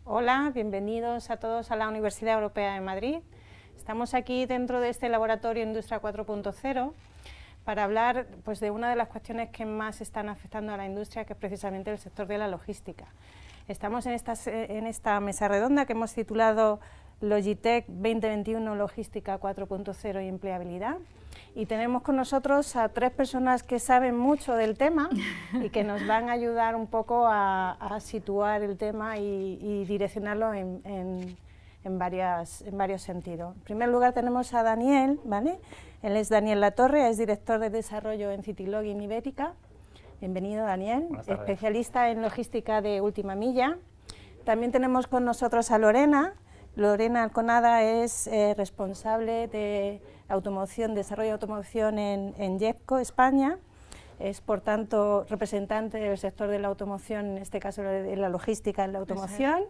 Hola, bienvenidos a todos a la Universidad Europea de Madrid. Estamos aquí dentro de este laboratorio Industria 4.0 para hablar pues, de una de las cuestiones que más están afectando a la industria, que es precisamente el sector de la logística. Estamos en esta mesa redonda que hemos titulado Logitech 2021 Logística 4.0 y Empleabilidad, y tenemos con nosotros a tres personas que saben mucho del tema y que nos van a ayudar un poco a situar el tema y direccionarlo en varios sentidos. En primer lugar tenemos a Daniel, ¿vale? Él es Daniel Latorre, es director de desarrollo en Citylogin Ibérica. Bienvenido, Daniel, especialista en logística de última milla. También tenemos con nosotros a Lorena. Lorena Alconada es responsable de automoción, desarrollo de automoción en Jepco, España. Es, por tanto, representante del sector de la automoción, en este caso de la logística en la automoción.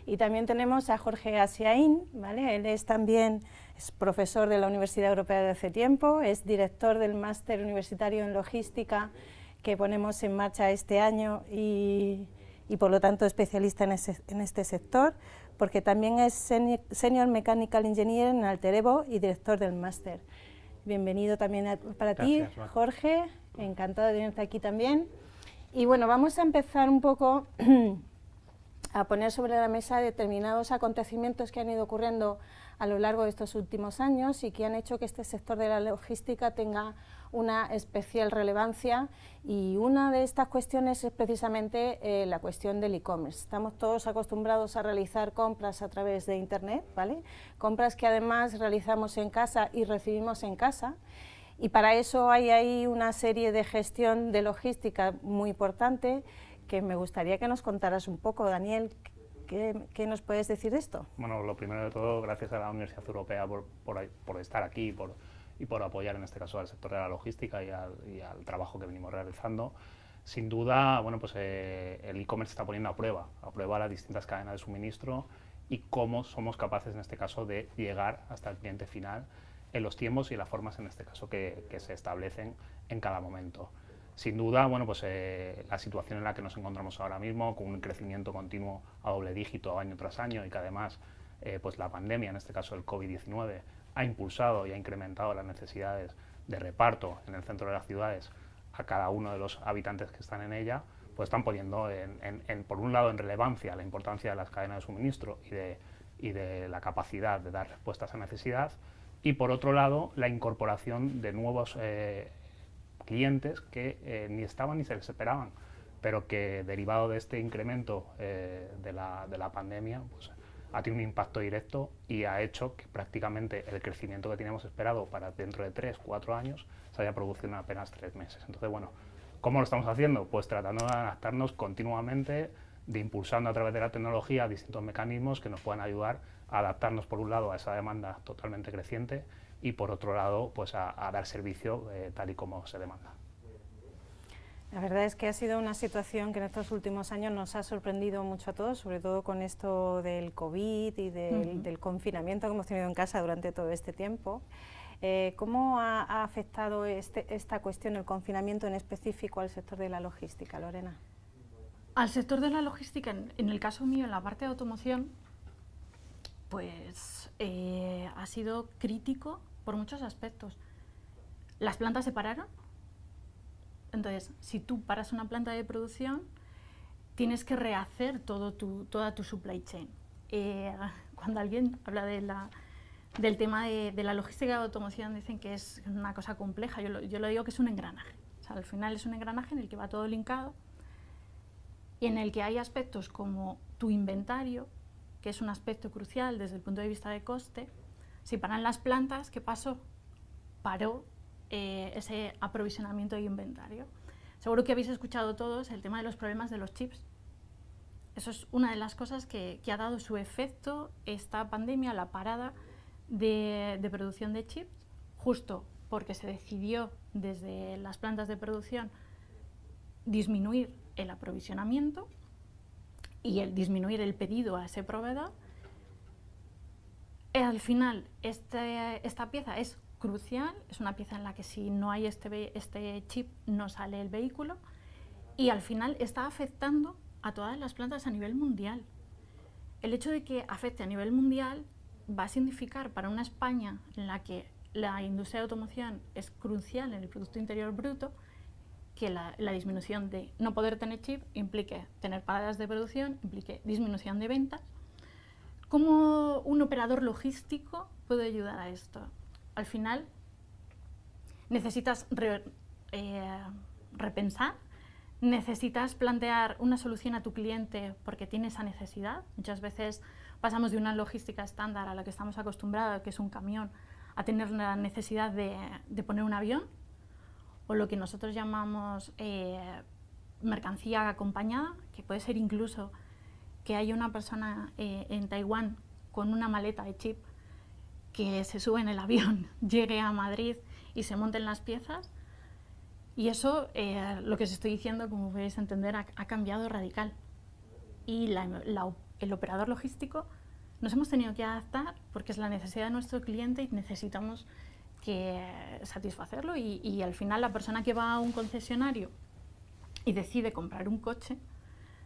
Y también tenemos a Jorge Asiaín, ¿vale? Él es también profesor de la Universidad Europea de hace tiempo, es director del máster universitario en logística que ponemos en marcha este año y por lo tanto especialista en este sector, porque también es Senior Mechanical Engineer en Alter Evo y director del máster. Bienvenido también para Gracias, ti, Mar. Jorge, encantado de tenerte aquí también. Y bueno, vamos a empezar un poco a poner sobre la mesa determinados acontecimientos que han ido ocurriendo a lo largo de estos últimos años y que han hecho que este sector de la logística tenga una especial relevancia, y una de estas cuestiones es precisamente la cuestión del e-commerce. Estamos todos acostumbrados a realizar compras a través de internet, ¿vale? Compras que además realizamos en casa y recibimos en casa, y para eso hay ahí una serie de gestión de logística muy importante que me gustaría que nos contaras un poco. Daniel, ¿qué nos puedes decir de esto? Bueno, lo primero de todo, gracias a la Universidad Europea por estar aquí y por apoyar en este caso al sector de la logística y al trabajo que venimos realizando. Sin duda, bueno, pues el e-commerce está poniendo a prueba las distintas cadenas de suministro y cómo somos capaces en este caso de llegar hasta el cliente final en los tiempos y las formas en este caso que se establecen en cada momento. Sin duda, bueno, pues la situación en la que nos encontramos ahora mismo, con un crecimiento continuo a doble dígito año tras año, y que además pues la pandemia, en este caso el COVID-19, ha impulsado y ha incrementado las necesidades de reparto en el centro de las ciudades a cada uno de los habitantes que están en ella, pues están poniendo por un lado en relevancia la importancia de las cadenas de suministro y de la capacidad de dar respuesta a esa necesidad, y por otro lado la incorporación de nuevos clientes que ni estaban ni se les esperaban, pero que derivado de este incremento de la pandemia, pues ha tenido un impacto directo y ha hecho que prácticamente el crecimiento que teníamos esperado para dentro de 3-4 años se haya producido en apenas 3 meses. Entonces, bueno, ¿cómo lo estamos haciendo? Pues tratando de adaptarnos continuamente, de impulsando a través de la tecnología distintos mecanismos que nos puedan ayudar a adaptarnos, por un lado, a esa demanda totalmente creciente, y por otro lado, pues a dar servicio tal y como se demanda. La verdad es que ha sido una situación que en estos últimos años nos ha sorprendido mucho a todos, sobre todo con esto del COVID y del confinamiento que hemos tenido en casa durante todo este tiempo. ¿Cómo ha afectado esta cuestión, el confinamiento en específico, al sector de la logística, Lorena? Al sector de la logística, en el caso mío, en la parte de automoción, pues ha sido crítico por muchos aspectos. Las plantas se pararon. Entonces, si tú paras una planta de producción, tienes que rehacer toda tu supply chain. Cuando alguien habla del tema de la logística de automoción, dicen que es una cosa compleja. Yo lo digo que es un engranaje. O sea, al final es un engranaje en el que va todo linkado y en el que hay aspectos como tu inventario, que es un aspecto crucial desde el punto de vista de coste. Si paran las plantas, ¿qué pasó? Paró ese aprovisionamiento de inventario. Seguro que habéis escuchado todos el tema de los problemas de los chips. Eso es una de las cosas que ha dado su efecto esta pandemia, la parada de producción de chips, justo porque se decidió desde las plantas de producción disminuir el aprovisionamiento y el disminuir el pedido a ese proveedor. Al final, esta pieza es crucial, es una pieza en la que si no hay este chip no sale el vehículo, y al final está afectando a todas las plantas a nivel mundial. El hecho de que afecte a nivel mundial va a significar para una España en la que la industria de automoción es crucial en el Producto Interior Bruto, que la disminución de no poder tener chip implique tener paradas de producción, implique disminución de ventas. ¿Cómo un operador logístico puede ayudar a esto? Al final necesitas repensar, necesitas plantear una solución a tu cliente porque tiene esa necesidad. Muchas veces pasamos de una logística estándar a la que estamos acostumbrados, que es un camión, a tener la necesidad de poner un avión, o lo que nosotros llamamos mercancía acompañada, que puede ser incluso que haya una persona en Taiwán con una maleta de chip que se sube en el avión, llegue a Madrid y se monten las piezas. Y eso, lo que os estoy diciendo, como podéis entender, ha cambiado radical. Y el operador logístico nos hemos tenido que adaptar porque es la necesidad de nuestro cliente y necesitamos satisfacerlo. Y al final la persona que va a un concesionario y decide comprar un coche,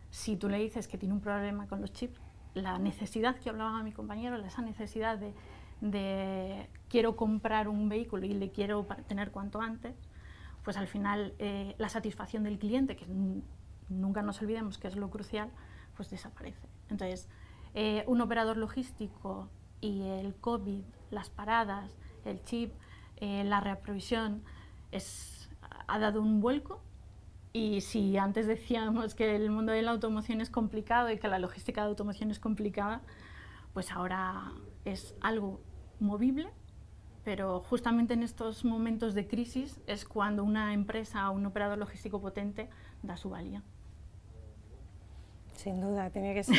si tú le dices que tiene un problema con los chips, la necesidad que hablaba mi compañero, esa necesidad de quiero comprar un vehículo y le quiero tener cuanto antes, pues al final la satisfacción del cliente, que nunca nos olvidemos que es lo crucial, pues desaparece. Entonces, un operador logístico y el COVID, las paradas, el chip, la reaprovisión, ha dado un vuelco. Y si antes decíamos que el mundo de la automoción es complicado y que la logística de automoción es complicada, pues ahora es algo movible, pero justamente en estos momentos de crisis es cuando una empresa o un operador logístico potente da su valía. Sin duda, tenía que ser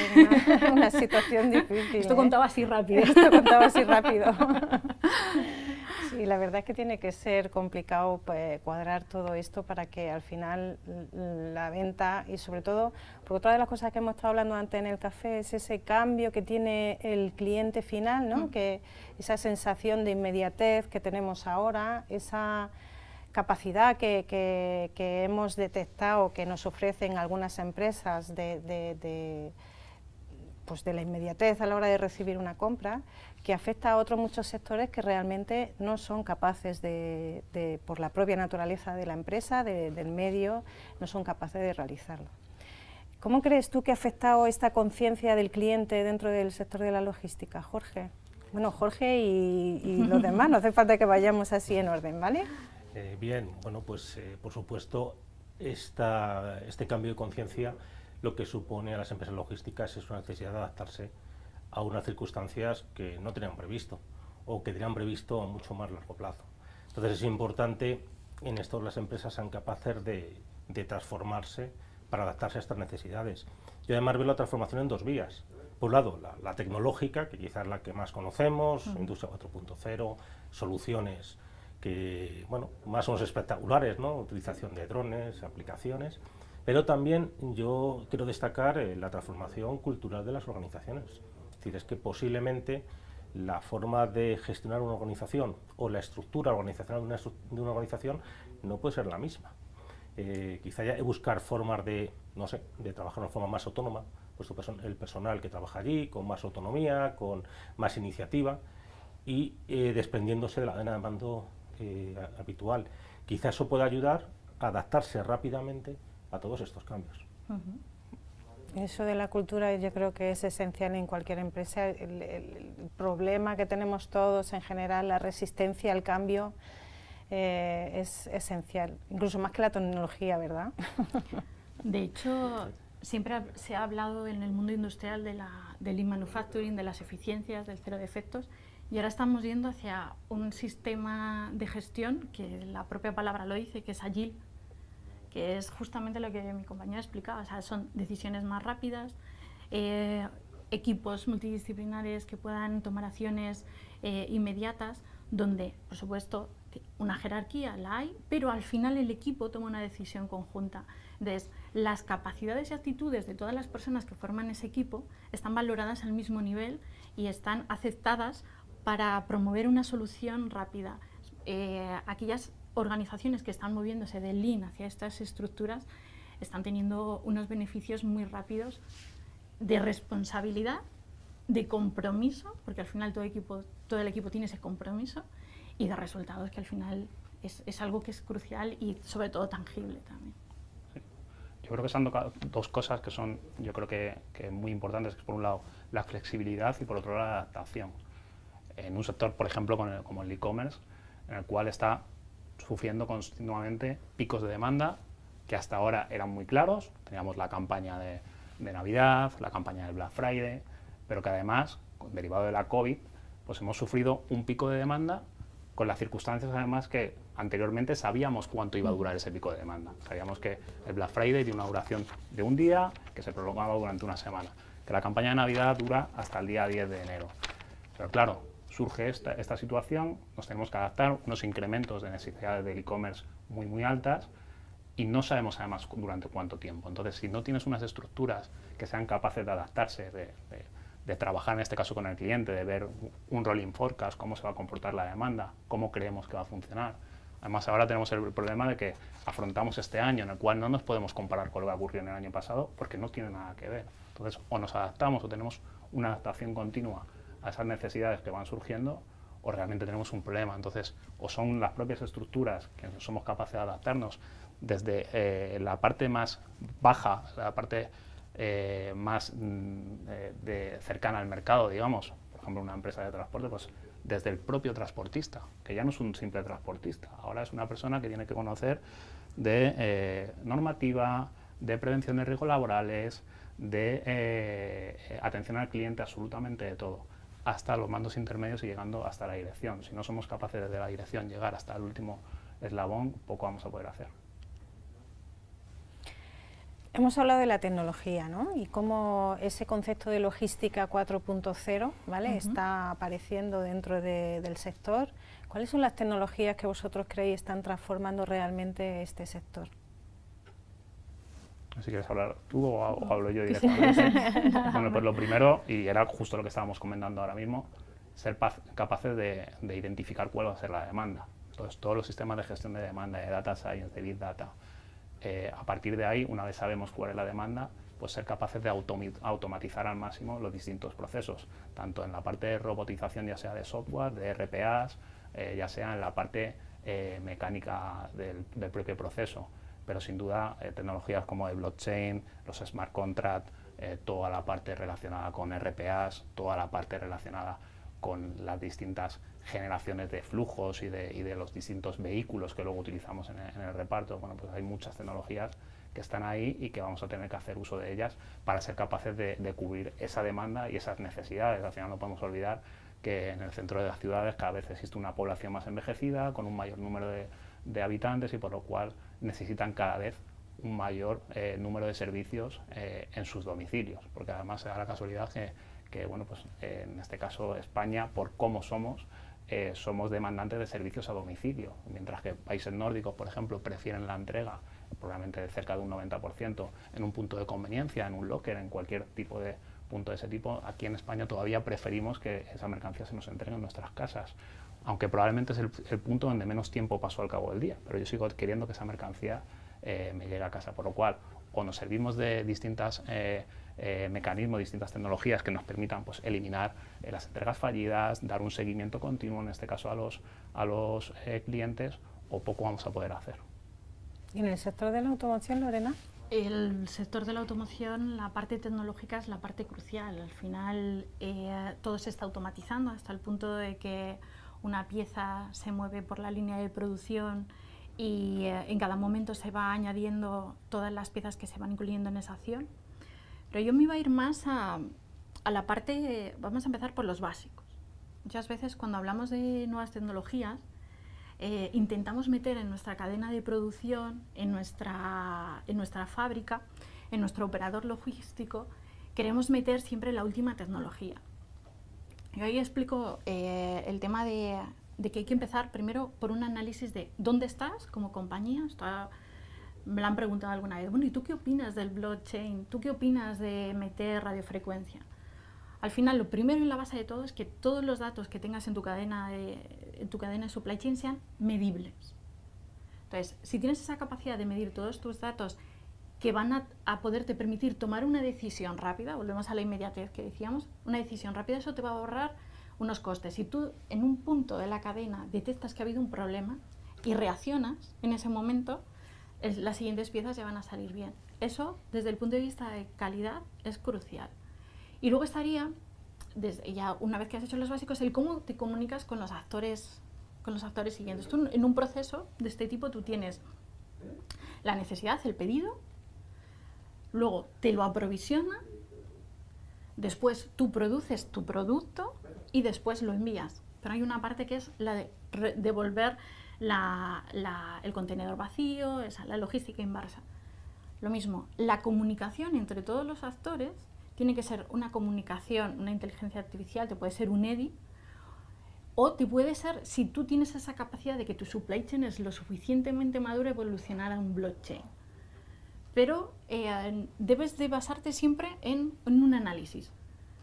una situación difícil. Esto contaba así rápido. Esto contaba así rápido. Sí, la verdad es que tiene que ser complicado, pues, cuadrar todo esto para que al final la venta y sobre todo, porque otra de las cosas que hemos estado hablando antes en el café es ese cambio que tiene el cliente final, ¿no? Que esa sensación de inmediatez que tenemos ahora, esa capacidad que hemos detectado que nos ofrecen algunas empresas pues de la inmediatez a la hora de recibir una compra, que afecta a otros muchos sectores que realmente no son capaces por la propia naturaleza de la empresa, del medio, no son capaces de realizarlo. ¿Cómo crees tú que ha afectado esta conciencia del cliente dentro del sector de la logística, Jorge? Bueno, Jorge y los demás, no hace falta que vayamos así en orden, ¿vale? Bien, bueno, pues por supuesto este cambio de conciencia lo que supone a las empresas logísticas es una necesidad de adaptarse a unas circunstancias que no tenían previsto o que tenían previsto a mucho más largo plazo. Entonces es importante, en esto las empresas sean capaces de transformarse para adaptarse a estas necesidades. Yo además veo la transformación en dos vías. Por un lado, la tecnológica, que quizás es la que más conocemos, Industria 4.0, soluciones que, bueno, más o menos espectaculares, ¿no? Utilización de drones, aplicaciones, pero también yo quiero destacar la transformación cultural de las organizaciones. Es decir, es que posiblemente la forma de gestionar una organización o la estructura organizacional de una organización no puede ser la misma. Quizá haya que buscar formas de, no sé, de trabajar de una forma más autónoma, puesto el personal que trabaja allí, con más autonomía, con más iniciativa y desprendiéndose de la cadena de mando habitual. Quizá eso pueda ayudar a adaptarse rápidamente a todos estos cambios. Eso de la cultura yo creo que es esencial en cualquier empresa. El problema que tenemos todos en general, la resistencia al cambio, es esencial, incluso más que la tecnología, ¿verdad? De hecho, siempre se ha hablado en el mundo industrial del lean manufacturing, de las eficiencias, del cero defectos, y ahora estamos yendo hacia un sistema de gestión que la propia palabra lo dice, que es agile, que es justamente lo que mi compañera explicaba. O sea, son decisiones más rápidas, equipos multidisciplinares que puedan tomar acciones inmediatas, donde, por supuesto, una jerarquía la hay, pero al final el equipo toma una decisión conjunta. Entonces, las capacidades y actitudes de todas las personas que forman ese equipo están valoradas al mismo nivel y están aceptadas para promover una solución rápida. Aquellas organizaciones que están moviéndose del Lean hacia estas estructuras están teniendo unos beneficios muy rápidos de responsabilidad, de compromiso, porque al final todo el equipo tiene ese compromiso, y de resultados, que al final es algo que es crucial y sobre todo tangible también. Sí. Yo creo que se han tocado dos cosas que son, yo creo que muy importantes, que es por un lado la flexibilidad y por otro lado la adaptación. En un sector, por ejemplo, como el e-commerce, en el cual está sufriendo continuamente picos de demanda que hasta ahora eran muy claros. Teníamos la campaña de Navidad, la campaña del Black Friday, pero que además, derivado de la COVID, pues hemos sufrido un pico de demanda con las circunstancias además que anteriormente sabíamos cuánto iba a durar ese pico de demanda. Sabíamos que el Black Friday tiene una duración de un día, que se prolongaba durante una semana, que la campaña de Navidad dura hasta el día 10 de enero. Pero claro, surge esta situación, nos tenemos que adaptar, unos incrementos de necesidades del e-commerce muy altas, y no sabemos además durante cuánto tiempo. Entonces, si no tienes unas estructuras que sean capaces de adaptarse, de trabajar en este caso con el cliente, de ver un rolling forecast, cómo se va a comportar la demanda, cómo creemos que va a funcionar. Además, ahora tenemos el problema de que afrontamos este año en el cual no nos podemos comparar con lo que ocurrió en el año pasado porque no tiene nada que ver. Entonces, o nos adaptamos o tenemos una adaptación continua a esas necesidades que van surgiendo, o realmente tenemos un problema. Entonces, o son las propias estructuras que no somos capaces de adaptarnos desde la parte más baja, la parte más cercana al mercado, digamos, por ejemplo, una empresa de transporte, pues desde el propio transportista, que ya no es un simple transportista, ahora es una persona que tiene que conocer de normativa, de prevención de riesgos laborales, de atención al cliente, absolutamente de todo, hasta los mandos intermedios y llegando hasta la dirección. Si no somos capaces desde la dirección llegar hasta el último eslabón, poco vamos a poder hacer. Hemos hablado de la tecnología, ¿no? Y cómo ese concepto de logística 4.0, ¿vale? Está apareciendo dentro del sector. ¿Cuáles son las tecnologías que vosotros creéis están transformando realmente este sector? Si quieres hablar tú o hablo yo directamente. Bueno, pues lo primero, y era justo lo que estábamos comentando ahora mismo, ser capaces de identificar cuál va a ser la demanda. Entonces, todos los sistemas de gestión de demanda, de data science, de big data, a partir de ahí, una vez sabemos cuál es la demanda, pues ser capaces de automatizar al máximo los distintos procesos, tanto en la parte de robotización, ya sea de software, de RPAs, ya sea en la parte mecánica del propio proceso. Pero sin duda tecnologías como el blockchain, los smart contracts, toda la parte relacionada con RPAs, toda la parte relacionada con las distintas generaciones de flujos y de los distintos vehículos que luego utilizamos en el reparto. Bueno, pues hay muchas tecnologías que están ahí y que vamos a tener que hacer uso de ellas para ser capaces de cubrir esa demanda y esas necesidades. Al final no podemos olvidar que en el centro de las ciudades cada vez existe una población más envejecida, con un mayor número de habitantes, y por lo cual necesitan cada vez un mayor número de servicios en sus domicilios, porque además se da la casualidad que bueno, pues en este caso España, por cómo somos demandantes de servicios a domicilio, mientras que países nórdicos, por ejemplo, prefieren la entrega probablemente de cerca de un 90% en un punto de conveniencia, en un locker, en cualquier tipo de punto de ese tipo. Aquí en España todavía preferimos que esa mercancía se nos entregue en nuestras casas, aunque probablemente es el punto donde menos tiempo paso al cabo del día, pero yo sigo queriendo que esa mercancía me llegue a casa, por lo cual o nos servimos de distintos mecanismos, distintas tecnologías que nos permitan pues eliminar las entregas fallidas, dar un seguimiento continuo, en este caso a los clientes, o poco vamos a poder hacer. ¿Y en el sector de la automoción, Lorena? El sector de la automoción, la parte tecnológica es la parte crucial. Al final todo se está automatizando hasta el punto de que una pieza se mueve por la línea de producción y en cada momento se va añadiendo todas las piezas que se van incluyendo en esa acción. Pero yo me iba a ir más a la parte, vamos a empezar por los básicos. Muchas veces cuando hablamos de nuevas tecnologías, intentamos meter en nuestra cadena de producción, en nuestra fábrica, en nuestro operador logístico, queremos meter siempre la última tecnología. Yo ahí explico el tema de que hay que empezar primero por un análisis de dónde estás como compañía. Me lo han preguntado alguna vez, bueno, ¿y tú qué opinas del blockchain? ¿Tú qué opinas de meter radiofrecuencia? Al final, lo primero y la base de todo es que todos los datos que tengas en tu cadena de supply chain sean medibles. Entonces, si tienes esa capacidad de medir todos tus datos que van a poderte permitir tomar una decisión rápida, volvemos a la inmediatez que decíamos, una decisión rápida, eso te va a ahorrar unos costes. Si tú en un punto de la cadena detectas que ha habido un problema y reaccionas en ese momento, las siguientes piezas ya van a salir bien. Eso, desde el punto de vista de calidad, es crucial. Y luego estaría, ya una vez que has hecho los básicos, el cómo te comunicas con los actores siguientes. Tú en un proceso de este tipo tú tienes la necesidad, el pedido, luego te lo aprovisiona, después tú produces tu producto y después lo envías. Pero hay una parte que es la de devolver el contenedor vacío, la logística inversa. Lo mismo, la comunicación entre todos los actores tiene que ser una comunicación, una inteligencia artificial, te puede ser un EDI, o te puede ser, si tú tienes esa capacidad de que tu supply chain es lo suficientemente maduro, evolucionar a un blockchain. Pero debes de basarte siempre en un análisis,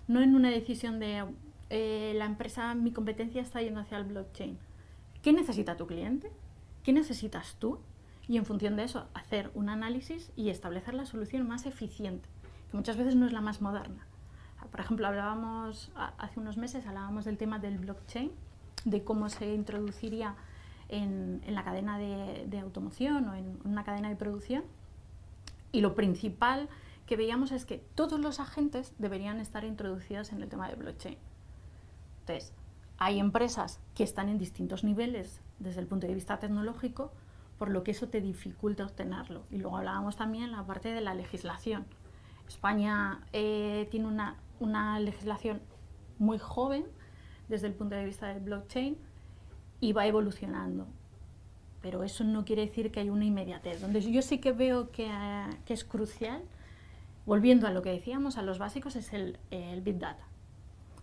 no en una decisión de la empresa, mi competencia está yendo hacia el blockchain. ¿Qué necesita tu cliente? ¿Qué necesitas tú? Y en función de eso, hacer un análisis y establecer la solución más eficiente, que muchas veces no es la más moderna. Por ejemplo, hace unos meses hablábamos del tema del blockchain de cómo se introduciría en la cadena de automoción o en una cadena de producción. Y lo principal que veíamos es que todos los agentes deberían estar introducidos en el tema de blockchain. Entonces, hay empresas que están en distintos niveles desde el punto de vista tecnológico, por lo que eso te dificulta obtenerlo. Y luego hablábamos también la parte de la legislación. España tiene una legislación muy joven desde el punto de vista del blockchain y va evolucionando. Pero eso no quiere decir que haya una inmediatez. Donde yo sí que veo que es crucial, volviendo a lo que decíamos, a los básicos, es el Big Data.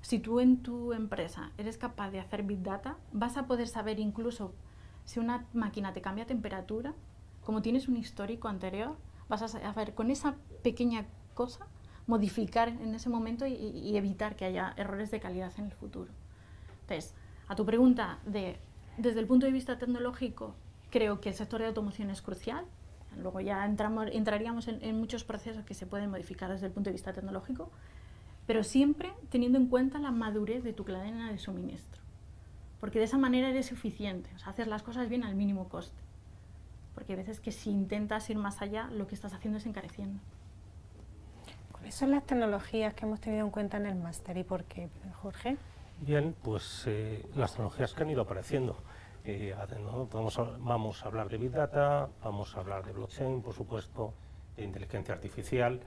Si tú en tu empresa eres capaz de hacer Big Data, vas a poder saber incluso si una máquina te cambia temperatura, como tienes un histórico anterior, vas a saber con esa pequeña cosa modificar en ese momento y evitar que haya errores de calidad en el futuro. Entonces, a tu pregunta desde el punto de vista tecnológico, creo que el sector de automoción es crucial. Luego ya entraríamos en muchos procesos que se pueden modificar desde el punto de vista tecnológico, pero siempre teniendo en cuenta la madurez de tu cadena de suministro. Porque de esa manera eres eficiente, o sea, haces las cosas bien al mínimo coste. Porque hay veces que si intentas ir más allá, lo que estás haciendo es encareciendo. ¿Cuáles son las tecnologías que hemos tenido en cuenta en el máster y por qué, Jorge? Bien, pues las tecnologías que han ido apareciendo. ¿No? Vamos a hablar de Big Data, vamos a hablar de blockchain, por supuesto, de inteligencia artificial,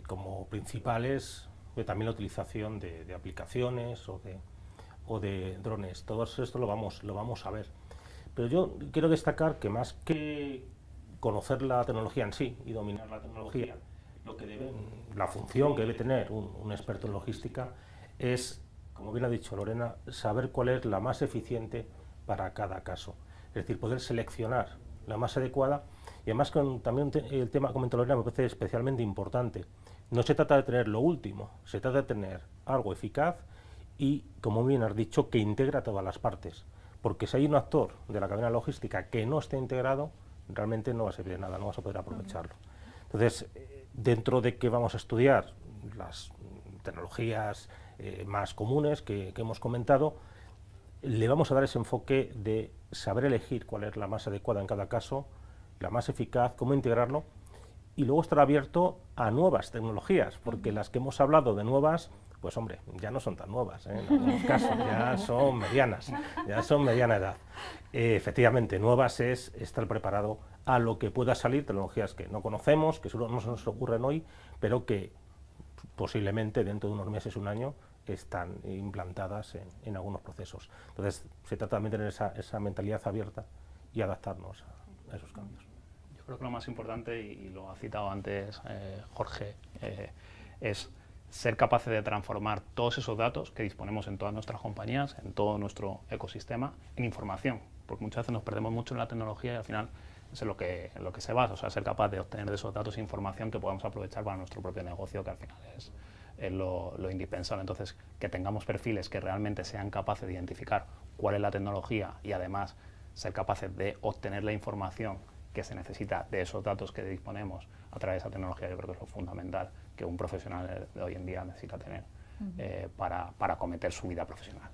como principales, también la utilización de aplicaciones o de drones. Todo esto lo vamos a ver. Pero yo quiero destacar que más que conocer la tecnología en sí y dominar la tecnología, la función que debe tener un experto en logística es, como bien ha dicho Lorena, saber cuál es la más eficiente para cada caso. Es decir, poder seleccionar la más adecuada. Y además también el tema que comentó Lorena me parece especialmente importante. No se trata de tener lo último, se trata de tener algo eficaz y, como bien has dicho, que integra todas las partes. Porque si hay un actor de la cadena logística que no esté integrado, realmente no va a servir de nada, no vas a poder aprovecharlo. Entonces, dentro de que vamos a estudiar las tecnologías más comunes que hemos comentado, le vamos a dar ese enfoque de saber elegir cuál es la más adecuada en cada caso, la más eficaz, cómo integrarlo, y luego estar abierto a nuevas tecnologías, porque las que hemos hablado de nuevas, pues hombre, ya no son tan nuevas, en algunos casos, ya son medianas, ya son mediana edad. Efectivamente, nuevas es estar preparado a lo que pueda salir, tecnologías que no conocemos, que no se nos ocurren hoy, pero que posiblemente dentro de unos meses, un año, están implantadas en algunos procesos. Entonces, se trata también de tener esa mentalidad abierta y adaptarnos a esos cambios. Yo creo que lo más importante, y lo ha citado antes Jorge, es ser capaces de transformar todos esos datos que disponemos en todas nuestras compañías, en todo nuestro ecosistema, en información, porque muchas veces nos perdemos mucho en la tecnología y al final es en lo que se basa, o sea, ser capaz de obtener de esos datos información que podamos aprovechar para nuestro propio negocio, que al final es lo indispensable. Entonces, que tengamos perfiles que realmente sean capaces de identificar cuál es la tecnología y además ser capaces de obtener la información que se necesita de esos datos que disponemos a través de esa tecnología, yo creo que es lo fundamental que un profesional de hoy en día necesita tener para acometer su vida profesional.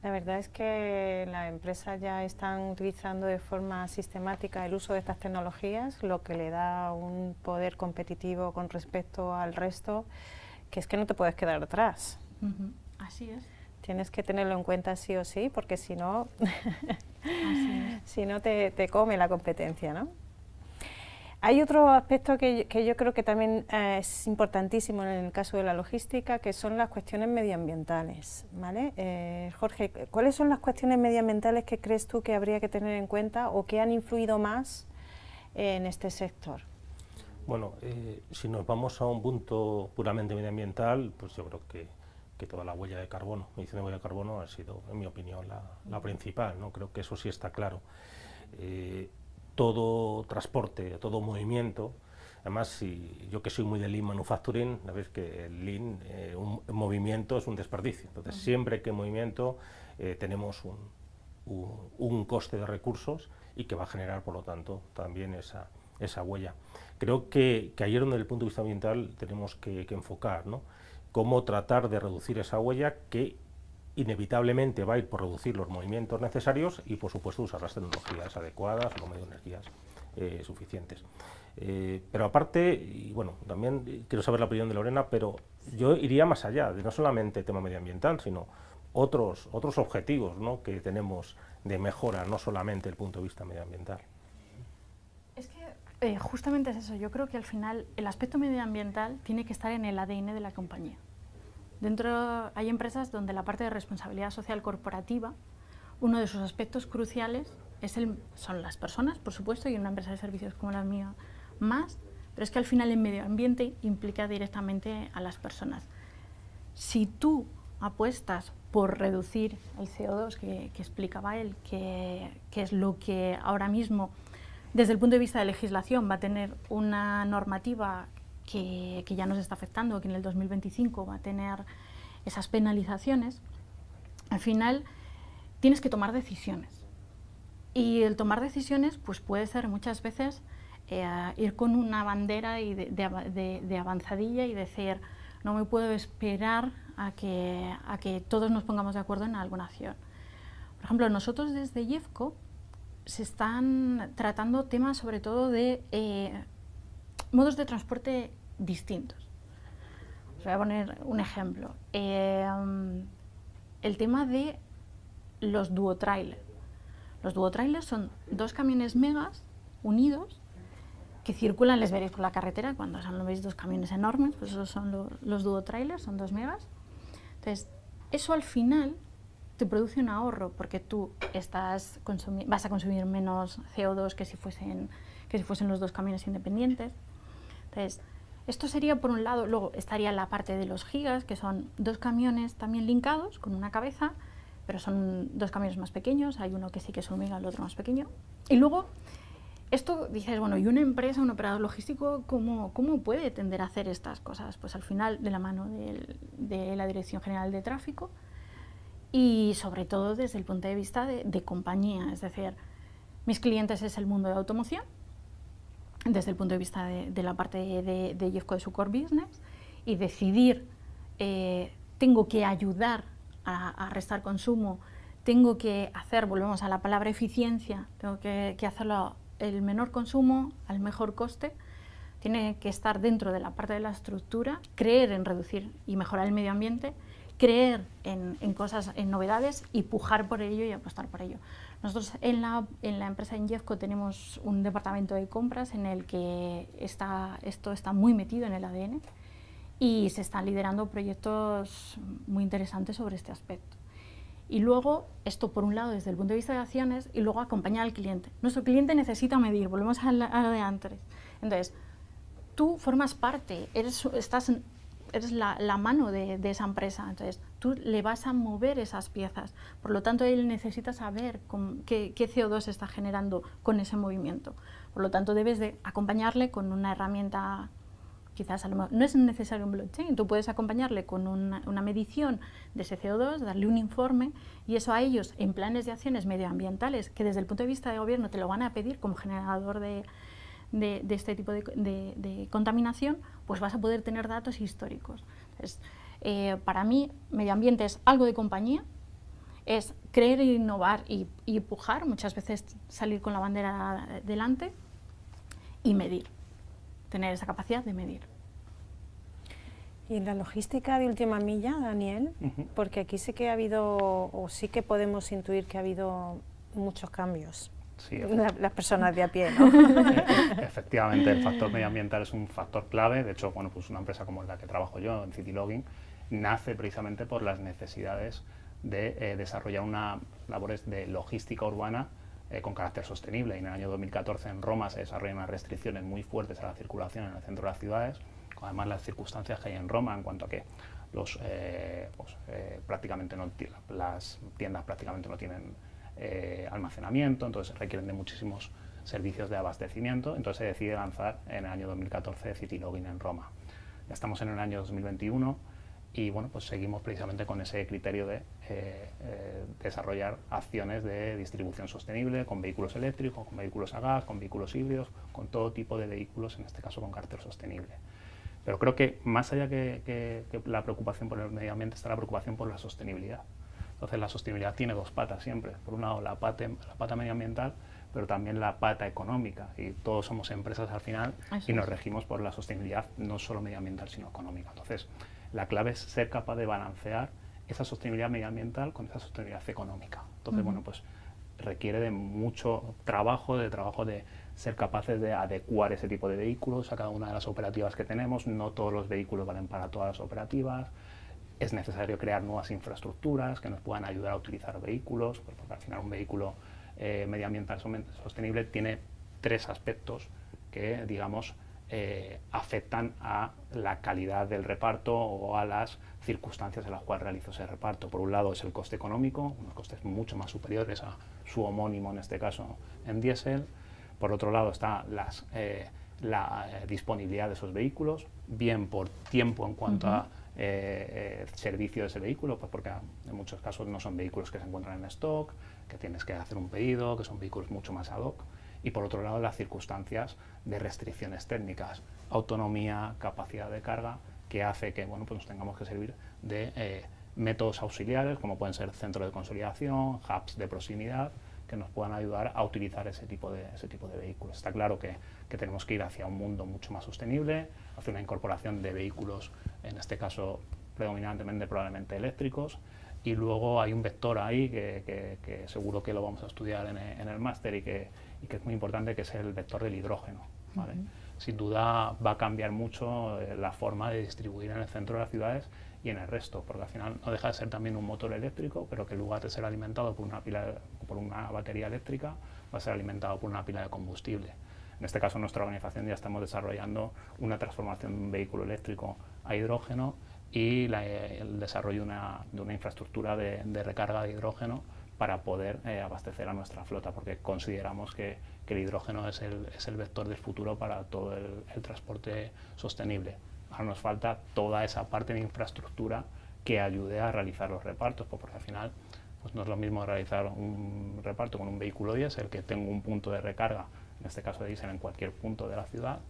La verdad es que las empresas ya están utilizando de forma sistemática el uso de estas tecnologías, lo que le da un poder competitivo con respecto al resto, que es que no te puedes quedar atrás. Así es. Tienes que tenerlo en cuenta sí o sí, porque si no, si no te come la competencia, ¿no? Hay otro aspecto que yo creo que también es importantísimo en el caso de la logística, que son las cuestiones medioambientales, ¿vale? Jorge, ¿cuáles son las cuestiones medioambientales que crees tú que habría que tener en cuenta o que han influido más en este sector? Bueno, si nos vamos a un punto puramente medioambiental, pues yo creo que toda la huella de carbono, medición de huella de carbono ha sido, en mi opinión, la principal, ¿no? Creo que eso sí está claro. Todo transporte, todo movimiento, además, yo que soy muy de Lean Manufacturing, sabéis que el Lean, un movimiento es un desperdicio, entonces siempre que movimiento tenemos un coste de recursos y que va a generar, por lo tanto, también esa huella. Creo que ahí es donde, desde el punto de vista ambiental, tenemos que enfocar, ¿no? Cómo tratar de reducir esa huella que inevitablemente va a ir por reducir los movimientos necesarios y, por supuesto, usar las tecnologías adecuadas o los medios de energías suficientes. Pero aparte, y bueno, también quiero saber la opinión de Lorena, pero yo iría más allá, de no solamente el tema medioambiental, sino otros objetivos, ¿no?, que tenemos de mejora, no solamente el punto de vista medioambiental. Es que justamente es eso, yo creo que al final el aspecto medioambiental tiene que estar en el ADN de la compañía. Dentro hay empresas donde la parte de responsabilidad social corporativa, uno de sus aspectos cruciales son las personas, por supuesto, y en una empresa de servicios como la mía más, pero es que al final el medio ambiente implica directamente a las personas. Si tú apuestas por reducir el CO2 que explicaba él, que es lo que ahora mismo, desde el punto de vista de legislación, va a tener una normativa que ya nos está afectando, que en el 2025 va a tener esas penalizaciones, al final tienes que tomar decisiones. Y el tomar decisiones pues puede ser muchas veces ir con una bandera de avanzadilla y decir, no me puedo esperar a que todos nos pongamos de acuerdo en alguna acción. Por ejemplo, nosotros desde IEFCO se están tratando temas sobre todo de modos de transporte distintos. Os voy a poner un ejemplo. El tema de los duotrailers. Los duotrailers son dos camiones megas unidos que circulan, les veréis por la carretera, cuando lo veis dos camiones enormes, pues esos son los duotrailers, son 2 megas. Entonces, eso al final te produce un ahorro, porque tú vas a consumir menos CO2 que si fuesen los dos camiones independientes. Entonces, esto sería por un lado. Luego estaría la parte de los gigas, que son 2 camiones también linkados con una cabeza, pero son 2 camiones más pequeños, hay uno que sí que es hormiga, el otro más pequeño. Y luego, esto dices, bueno, ¿y una empresa, un operador logístico, cómo puede tender a hacer estas cosas? Pues al final, de la mano de la Dirección General de Tráfico y sobre todo desde el punto de vista de compañía. Es decir, mis clientes es el mundo de automoción, desde el punto de vista de la parte de IEFCO, de su core business, y decidir, tengo que ayudar a restar consumo, tengo que hacer, volvemos a la palabra eficiencia, tengo que hacerlo el menor consumo al mejor coste, tiene que estar dentro de la parte de la estructura, creer en reducir y mejorar el medio ambiente, creer en cosas, en novedades y pujar por ello y apostar por ello. Nosotros en la empresa en IEFCO tenemos un departamento de compras en el que esto está muy metido en el ADN y se están liderando proyectos muy interesantes sobre este aspecto. Y luego, esto por un lado desde el punto de vista de acciones y luego acompañar al cliente. Nuestro cliente necesita medir, volvemos a lo de antes. Entonces, tú formas parte, eres la mano de esa empresa, entonces tú le vas a mover esas piezas. Por lo tanto, él necesita saber qué CO2 está generando con ese movimiento. Por lo tanto, debes de acompañarle con una herramienta. Quizás no es necesario un blockchain, tú puedes acompañarle con una medición de ese CO2, darle un informe y eso a ellos en planes de acciones medioambientales que desde el punto de vista de gobierno te lo van a pedir como generador de este tipo de contaminación, pues vas a poder tener datos históricos. Entonces, para mí, medio ambiente es algo de compañía, es creer e innovar y pujar, muchas veces salir con la bandera delante y medir. Tener esa capacidad de medir. Y en la logística de última milla, Daniel, porque aquí sí que ha habido, o sí que podemos intuir que ha habido muchos cambios. Sí, las personas de a pie, ¿no? Efectivamente, el factor medioambiental es un factor clave. De hecho, bueno, pues una empresa como la que trabajo yo, en Citylogin, nace precisamente por las necesidades de desarrollar labores de logística urbana con carácter sostenible. Y en el año 2014 en Roma se desarrollan unas restricciones muy fuertes a la circulación en el centro de las ciudades, además las circunstancias que hay en Roma en cuanto a que las tiendas prácticamente no tienen almacenamiento, entonces requieren de muchísimos servicios de abastecimiento. Entonces se decide lanzar en el año 2014 Citylogin en Roma. Ya estamos en el año 2021 y bueno, pues seguimos precisamente con ese criterio de desarrollar acciones de distribución sostenible con vehículos eléctricos, con vehículos a gas, con vehículos híbridos, con todo tipo de vehículos, en este caso con carácter sostenible. Pero creo que más allá que la preocupación por el medio ambiente está la preocupación por la sostenibilidad. Entonces la sostenibilidad tiene dos patas siempre. Por un lado la pata medioambiental, pero también la pata económica. Y todos somos empresas al final y nos regimos por la sostenibilidad no solo medioambiental, sino económica. Entonces la clave es ser capaz de balancear esa sostenibilidad medioambiental con esa sostenibilidad económica. Entonces, bueno, pues requiere de mucho trabajo de ser capaces de adecuar ese tipo de vehículos a cada una de las operativas que tenemos. No todos los vehículos valen para todas las operativas. Es necesario crear nuevas infraestructuras que nos puedan ayudar a utilizar vehículos, porque al final un vehículo medioambiental sostenible tiene tres aspectos que, digamos, afectan a la calidad del reparto o a las circunstancias en las cuales realizo ese reparto. Por un lado es el coste económico, unos costes mucho más superiores a su homónimo, en este caso en diésel. Por otro lado está la disponibilidad de esos vehículos, bien por tiempo en cuanto a servicio de ese vehículo, pues porque en muchos casos no son vehículos que se encuentran en stock, que tienes que hacer un pedido, que son vehículos mucho más ad hoc. Y por otro lado las circunstancias de restricciones técnicas, autonomía, capacidad de carga, que hace que, bueno, pues nos tengamos que servir de métodos auxiliares, como pueden ser centros de consolidación, hubs de proximidad, que nos puedan ayudar a utilizar ese tipo de vehículos. Está claro que tenemos que ir hacia un mundo mucho más sostenible, hacia una incorporación de vehículos, en este caso predominantemente probablemente eléctricos, y luego hay un vector ahí que seguro que lo vamos a estudiar en el máster y que es muy importante, que es el vector del hidrógeno, ¿vale? Sin duda va a cambiar mucho la forma de distribuir en el centro de las ciudades y en el resto, porque al final no deja de ser también un motor eléctrico, pero que en lugar de ser alimentado por una batería eléctrica, va a ser alimentado por una pila de combustible. En este caso, en nuestra organización ya estamos desarrollando una transformación de un vehículo eléctrico a hidrógeno y el desarrollo de una infraestructura de recarga de hidrógeno para poder abastecer a nuestra flota, porque consideramos que el hidrógeno es el vector del futuro para todo el transporte sostenible. Ahora nos falta toda esa parte de infraestructura que ayude a realizar los repartos, porque al final pues no es lo mismo realizar un reparto con un vehículo diésel, que tengo un punto de recarga, en este caso de diésel, en cualquier punto de la ciudad,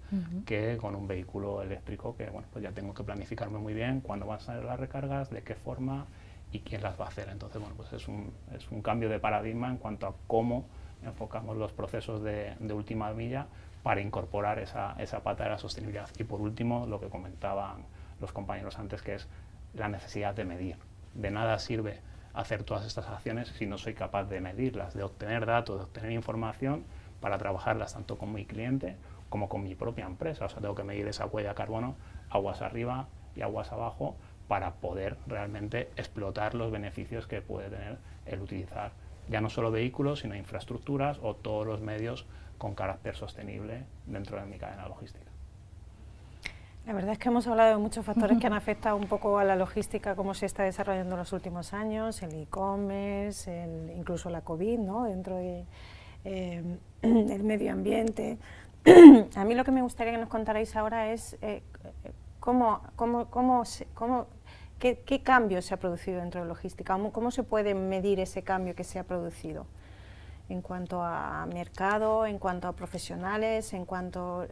que con un vehículo eléctrico, que bueno, pues ya tengo que planificarme muy bien cuándo van a ser las recargas, de qué forma y quién las va a hacer. Entonces, bueno, pues es un cambio de paradigma en cuanto a cómo enfocamos los procesos de última milla para incorporar esa pata de la sostenibilidad. Y por último, lo que comentaban los compañeros antes, que es la necesidad de medir. De nada sirve hacer todas estas acciones si no soy capaz de medirlas, de obtener datos, de obtener información para trabajarlas tanto con mi cliente como con mi propia empresa. O sea, tengo que medir esa huella de carbono aguas arriba y aguas abajo para poder realmente explotar los beneficios que puede tener el utilizar ya no solo vehículos, sino infraestructuras o todos los medios con carácter sostenible dentro de mi cadena logística. La verdad es que hemos hablado de muchos factores que han afectado un poco a la logística, cómo se está desarrollando en los últimos años, el e-commerce, incluso la COVID, ¿no? Dentro de el medio ambiente. A mí lo que me gustaría que nos contarais ahora es ¿qué cambio se ha producido dentro de logística? ¿Cómo se puede medir ese cambio que se ha producido en cuanto a mercado, en cuanto a profesionales, en cuanto...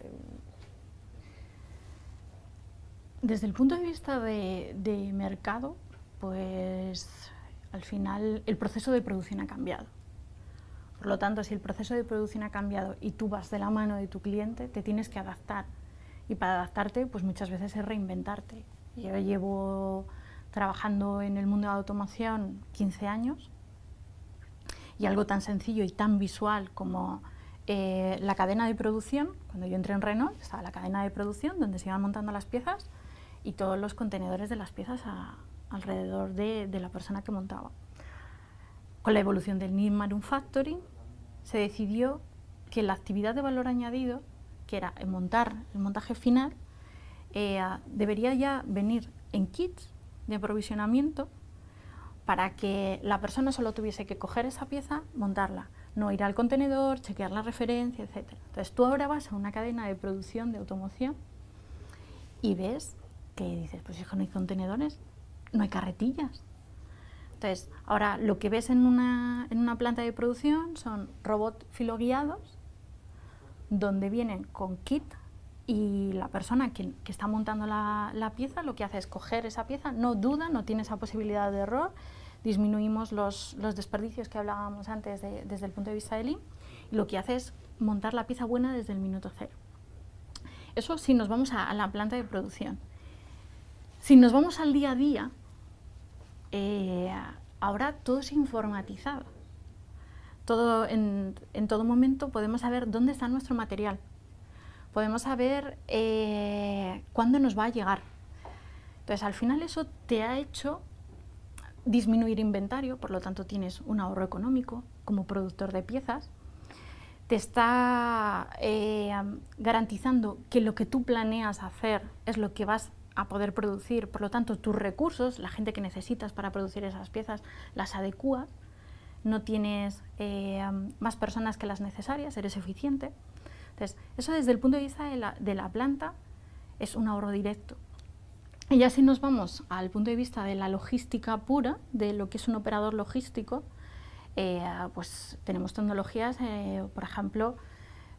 Desde el punto de vista de mercado, pues al final el proceso de producción ha cambiado. Por lo tanto, si el proceso de producción ha cambiado y tú vas de la mano de tu cliente, te tienes que adaptar. Y para adaptarte, pues muchas veces es reinventarte. Yo llevo trabajando en el mundo de la automoción 15 años y algo tan sencillo y tan visual como la cadena de producción. Cuando yo entré en Renault estaba la cadena de producción donde se iban montando las piezas y todos los contenedores de las piezas alrededor de la persona que montaba. Con la evolución del Lean Manufacturing se decidió que la actividad de valor añadido, que era el montaje final, debería ya venir en kits de aprovisionamiento para que la persona solo tuviese que coger esa pieza, montarla, no ir al contenedor, chequear la referencia, etc. Entonces tú ahora vas a una cadena de producción de automoción y ves que dices, pues hijo, no hay contenedores, no hay carretillas. Entonces ahora lo que ves en una planta de producción son robots filoguiados donde vienen con kit. Y la persona que está montando la pieza lo que hace es coger esa pieza, no duda, no tiene esa posibilidad de error, disminuimos los desperdicios que hablábamos antes desde el punto de vista del Lean, y lo que hace es montar la pieza buena desde el minuto cero. Eso si nos vamos a la planta de producción. Si nos vamos al día a día, ahora todo es informatizado. En todo momento podemos saber dónde está nuestro material. Podemos saber cuándo nos va a llegar. Entonces, al final eso te ha hecho disminuir inventario, por lo tanto tienes un ahorro económico como productor de piezas. Te está garantizando que lo que tú planeas hacer es lo que vas a poder producir, por lo tanto tus recursos, la gente que necesitas para producir esas piezas, las adecuas, no tienes más personas que las necesarias, eres eficiente. Entonces, eso desde el punto de vista de la planta es un ahorro directo. Y ya si nos vamos al punto de vista de la logística pura, de lo que es un operador logístico, pues tenemos tecnologías, por ejemplo,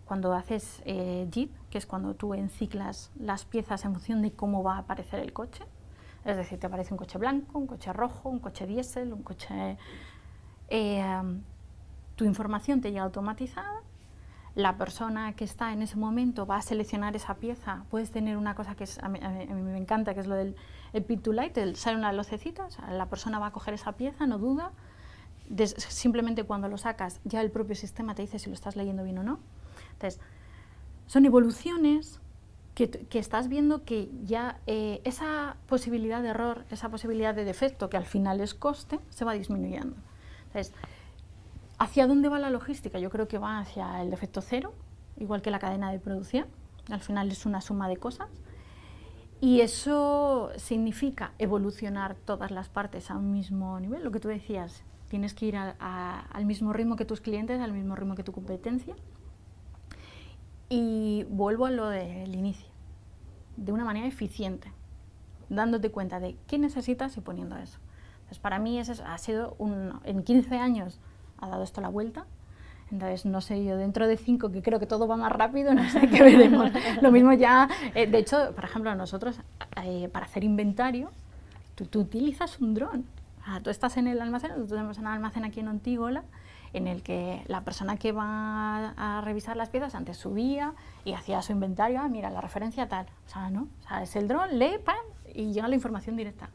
cuando haces JIT, que es cuando tú enciclas las piezas en función de cómo va a aparecer el coche. Es decir, te aparece un coche blanco, un coche rojo, un coche diésel, un coche... tu información te llega automatizada. La persona que está en ese momento va a seleccionar esa pieza. Puedes tener una cosa que a mí me encanta, que es lo del pit to light, sale una lucecita, o sea, la persona va a coger esa pieza, no duda. Simplemente cuando lo sacas, ya el propio sistema te dice si lo estás leyendo bien o no. Entonces, son evoluciones que estás viendo que ya esa posibilidad de error, esa posibilidad de defecto, que al final es coste, se va disminuyendo. Entonces, ¿hacia dónde va la logística? Yo creo que va hacia el defecto cero, igual que la cadena de producción. Al final es una suma de cosas. Y eso significa evolucionar todas las partes a un mismo nivel. Lo que tú decías, tienes que ir al mismo ritmo que tus clientes, al mismo ritmo que tu competencia. Y vuelvo a lo del inicio, de una manera eficiente, dándote cuenta de qué necesitas y poniendo eso. Entonces, para mí ha sido en 15 años ha dado esto la vuelta. Entonces, no sé, yo dentro de 5, que creo que todo va más rápido, no sé qué veremos. Lo mismo ya, de hecho, por ejemplo, nosotros, para hacer inventario, tú utilizas un dron. Tú estás en el almacén, nosotros tenemos un almacén aquí en Ontigola, en el que la persona que va a revisar las piezas antes subía y hacía su inventario, mira, la referencia tal. O sea, ¿no? O sea, es el dron, lee, ¡pam!, y llega la información directa.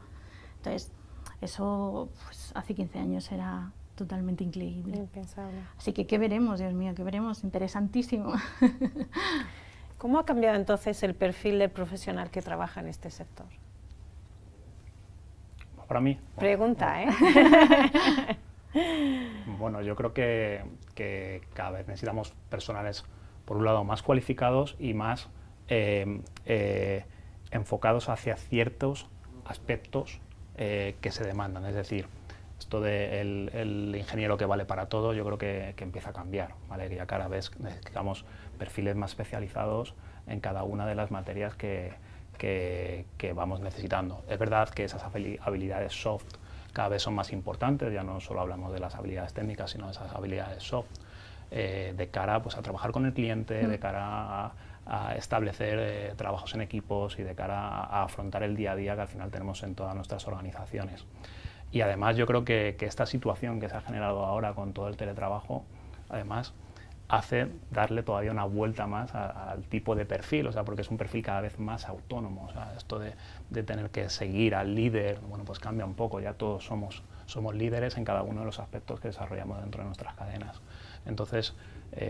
Entonces, eso pues, hace 15 años era totalmente increíble. Impensable. Así que, ¿qué veremos? Dios mío, ¿qué veremos? Interesantísimo. ¿Cómo ha cambiado entonces el perfil del profesional que trabaja en este sector? Para mí. Pregunta, ¿eh? Bueno, yo creo que cada vez necesitamos personales, por un lado, más cualificados y más enfocados hacia ciertos aspectos que se demandan. Es decir, esto del el ingeniero que vale para todo, yo creo que empieza a cambiar, ¿vale? Que ya cada vez necesitamos perfiles más especializados en cada una de las materias que vamos necesitando. Es verdad que esas habilidades soft cada vez son más importantes, ya no solo hablamos de las habilidades técnicas, sino de esas habilidades soft, de cara pues, a trabajar con el cliente, de cara a establecer trabajos en equipos y de cara a afrontar el día a día que al final tenemos en todas nuestras organizaciones. Y además yo creo que esta situación que se ha generado ahora con todo el teletrabajo, además hace darle todavía una vuelta más al tipo de perfil, o sea, porque es un perfil cada vez más autónomo. O sea, esto de tener que seguir al líder, bueno, pues cambia un poco, ya todos somos líderes en cada uno de los aspectos que desarrollamos dentro de nuestras cadenas. Entonces,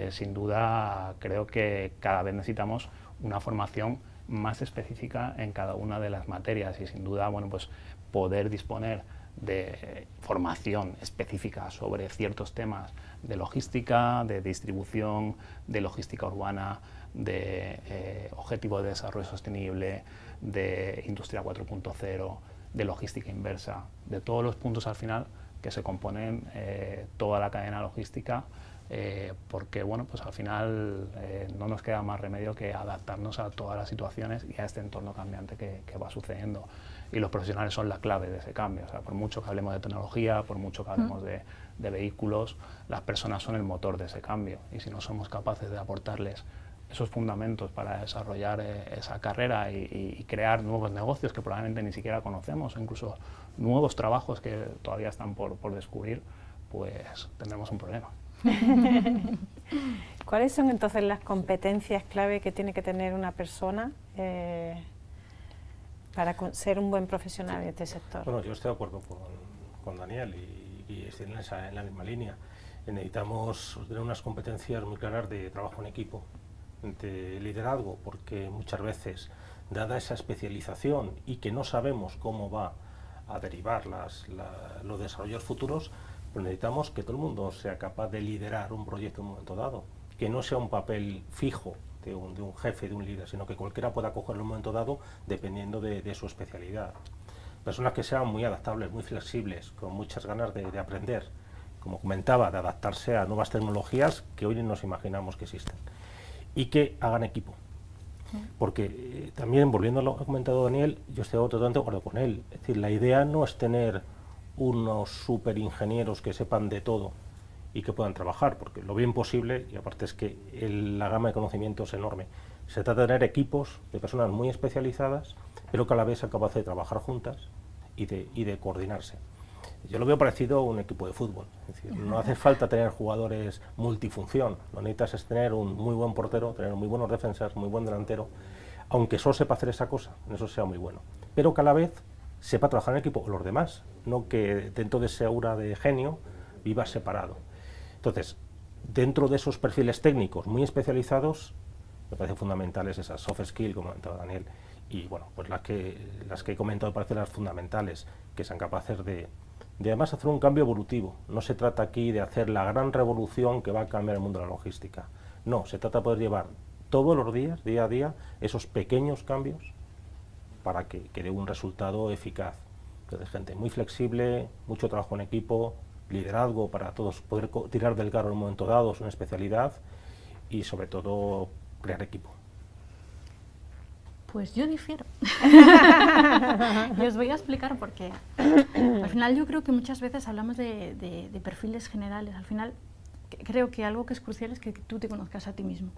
sin duda, creo que cada vez necesitamos una formación más específica en cada una de las materias y sin duda, bueno, pues poder disponer de formación específica sobre ciertos temas de logística, de distribución, de logística urbana, de objetivos de desarrollo sostenible, de industria 4.0, de logística inversa, de todos los puntos al final que se componen toda la cadena logística, porque bueno, pues al final no nos queda más remedio que adaptarnos a todas las situaciones y a este entorno cambiante que va sucediendo. Y los profesionales son la clave de ese cambio. O sea, por mucho que hablemos de tecnología, por mucho que hablemos de vehículos, las personas son el motor de ese cambio. Y si no somos capaces de aportarles esos fundamentos para desarrollar esa carrera y crear nuevos negocios que probablemente ni siquiera conocemos, o incluso nuevos trabajos que todavía están por descubrir, pues tendremos un problema. ¿Cuáles son entonces las competencias clave que tiene que tener una persona para ser un buen profesional en este sector? Bueno, yo estoy de acuerdo con Daniel y estoy en la misma línea. Necesitamos tener unas competencias muy claras de trabajo en equipo, de liderazgo, porque muchas veces, dada esa especialización y que no sabemos cómo va a derivar los desarrollos futuros, pues necesitamos que todo el mundo sea capaz de liderar un proyecto en un momento dado, que no sea un papel fijo de un jefe, de un líder, sino que cualquiera pueda cogerlo en un momento dado dependiendo de su especialidad. Personas que sean muy adaptables, muy flexibles, con muchas ganas de aprender, como comentaba, de adaptarse a nuevas tecnologías que hoy no nos imaginamos que existen, y que hagan equipo. Porque también, volviendo a lo que ha comentado Daniel, yo estoy totalmente de acuerdo con él. Es decir, la idea no es tener unos super ingenieros que sepan de todo y que puedan trabajar, porque lo bien posible, y aparte es que la gama de conocimientos es enorme. Se trata de tener equipos de personas muy especializadas, pero que a la vez sean capaces de trabajar juntas y de coordinarse. Yo lo veo parecido a un equipo de fútbol. Es decir, no hace falta tener jugadores multifunción, lo que necesitas es tener un muy buen portero, tener muy buenos defensas, muy buen delantero, aunque solo sepa hacer esa cosa, en eso sea muy bueno, pero que a la vez sepa trabajar en equipo con los demás, no que dentro de ese aura de genio viva separado. Entonces, dentro de esos perfiles técnicos muy especializados, me parecen fundamentales esas soft skills, como comentaba Daniel, y bueno, pues las que he comentado parecen las fundamentales, que sean capaces de además hacer un cambio evolutivo. No se trata aquí de hacer la gran revolución que va a cambiar el mundo de la logística. No, se trata de poder llevar todos los días, día a día, esos pequeños cambios para que dé un resultado eficaz. Entonces, gente muy flexible, mucho trabajo en equipo, liderazgo para todos poder tirar del carro en un momento dado, es una especialidad, y sobre todo crear equipo. Pues yo difiero. Y os voy a explicar por qué. Al final yo creo que muchas veces hablamos de perfiles generales. Al final creo que algo que es crucial es que tú te conozcas a ti mismo.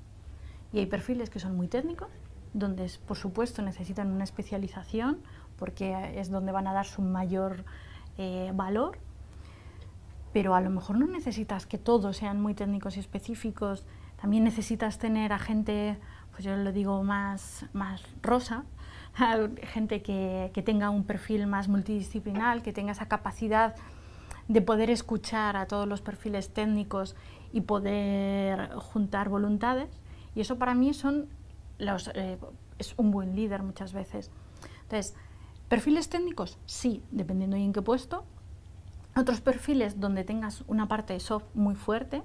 Y hay perfiles que son muy técnicos, donde por supuesto necesitan una especialización, porque es donde van a dar su mayor valor, pero a lo mejor no necesitas que todos sean muy técnicos y específicos. También necesitas tener a gente, pues yo lo digo más rosa, gente que tenga un perfil más multidisciplinar, que tenga esa capacidad de poder escuchar a todos los perfiles técnicos y poder juntar voluntades. Y eso para mí es un buen líder muchas veces. Entonces, perfiles técnicos, sí, dependiendo de en qué puesto. Otros perfiles donde tengas una parte soft muy fuerte,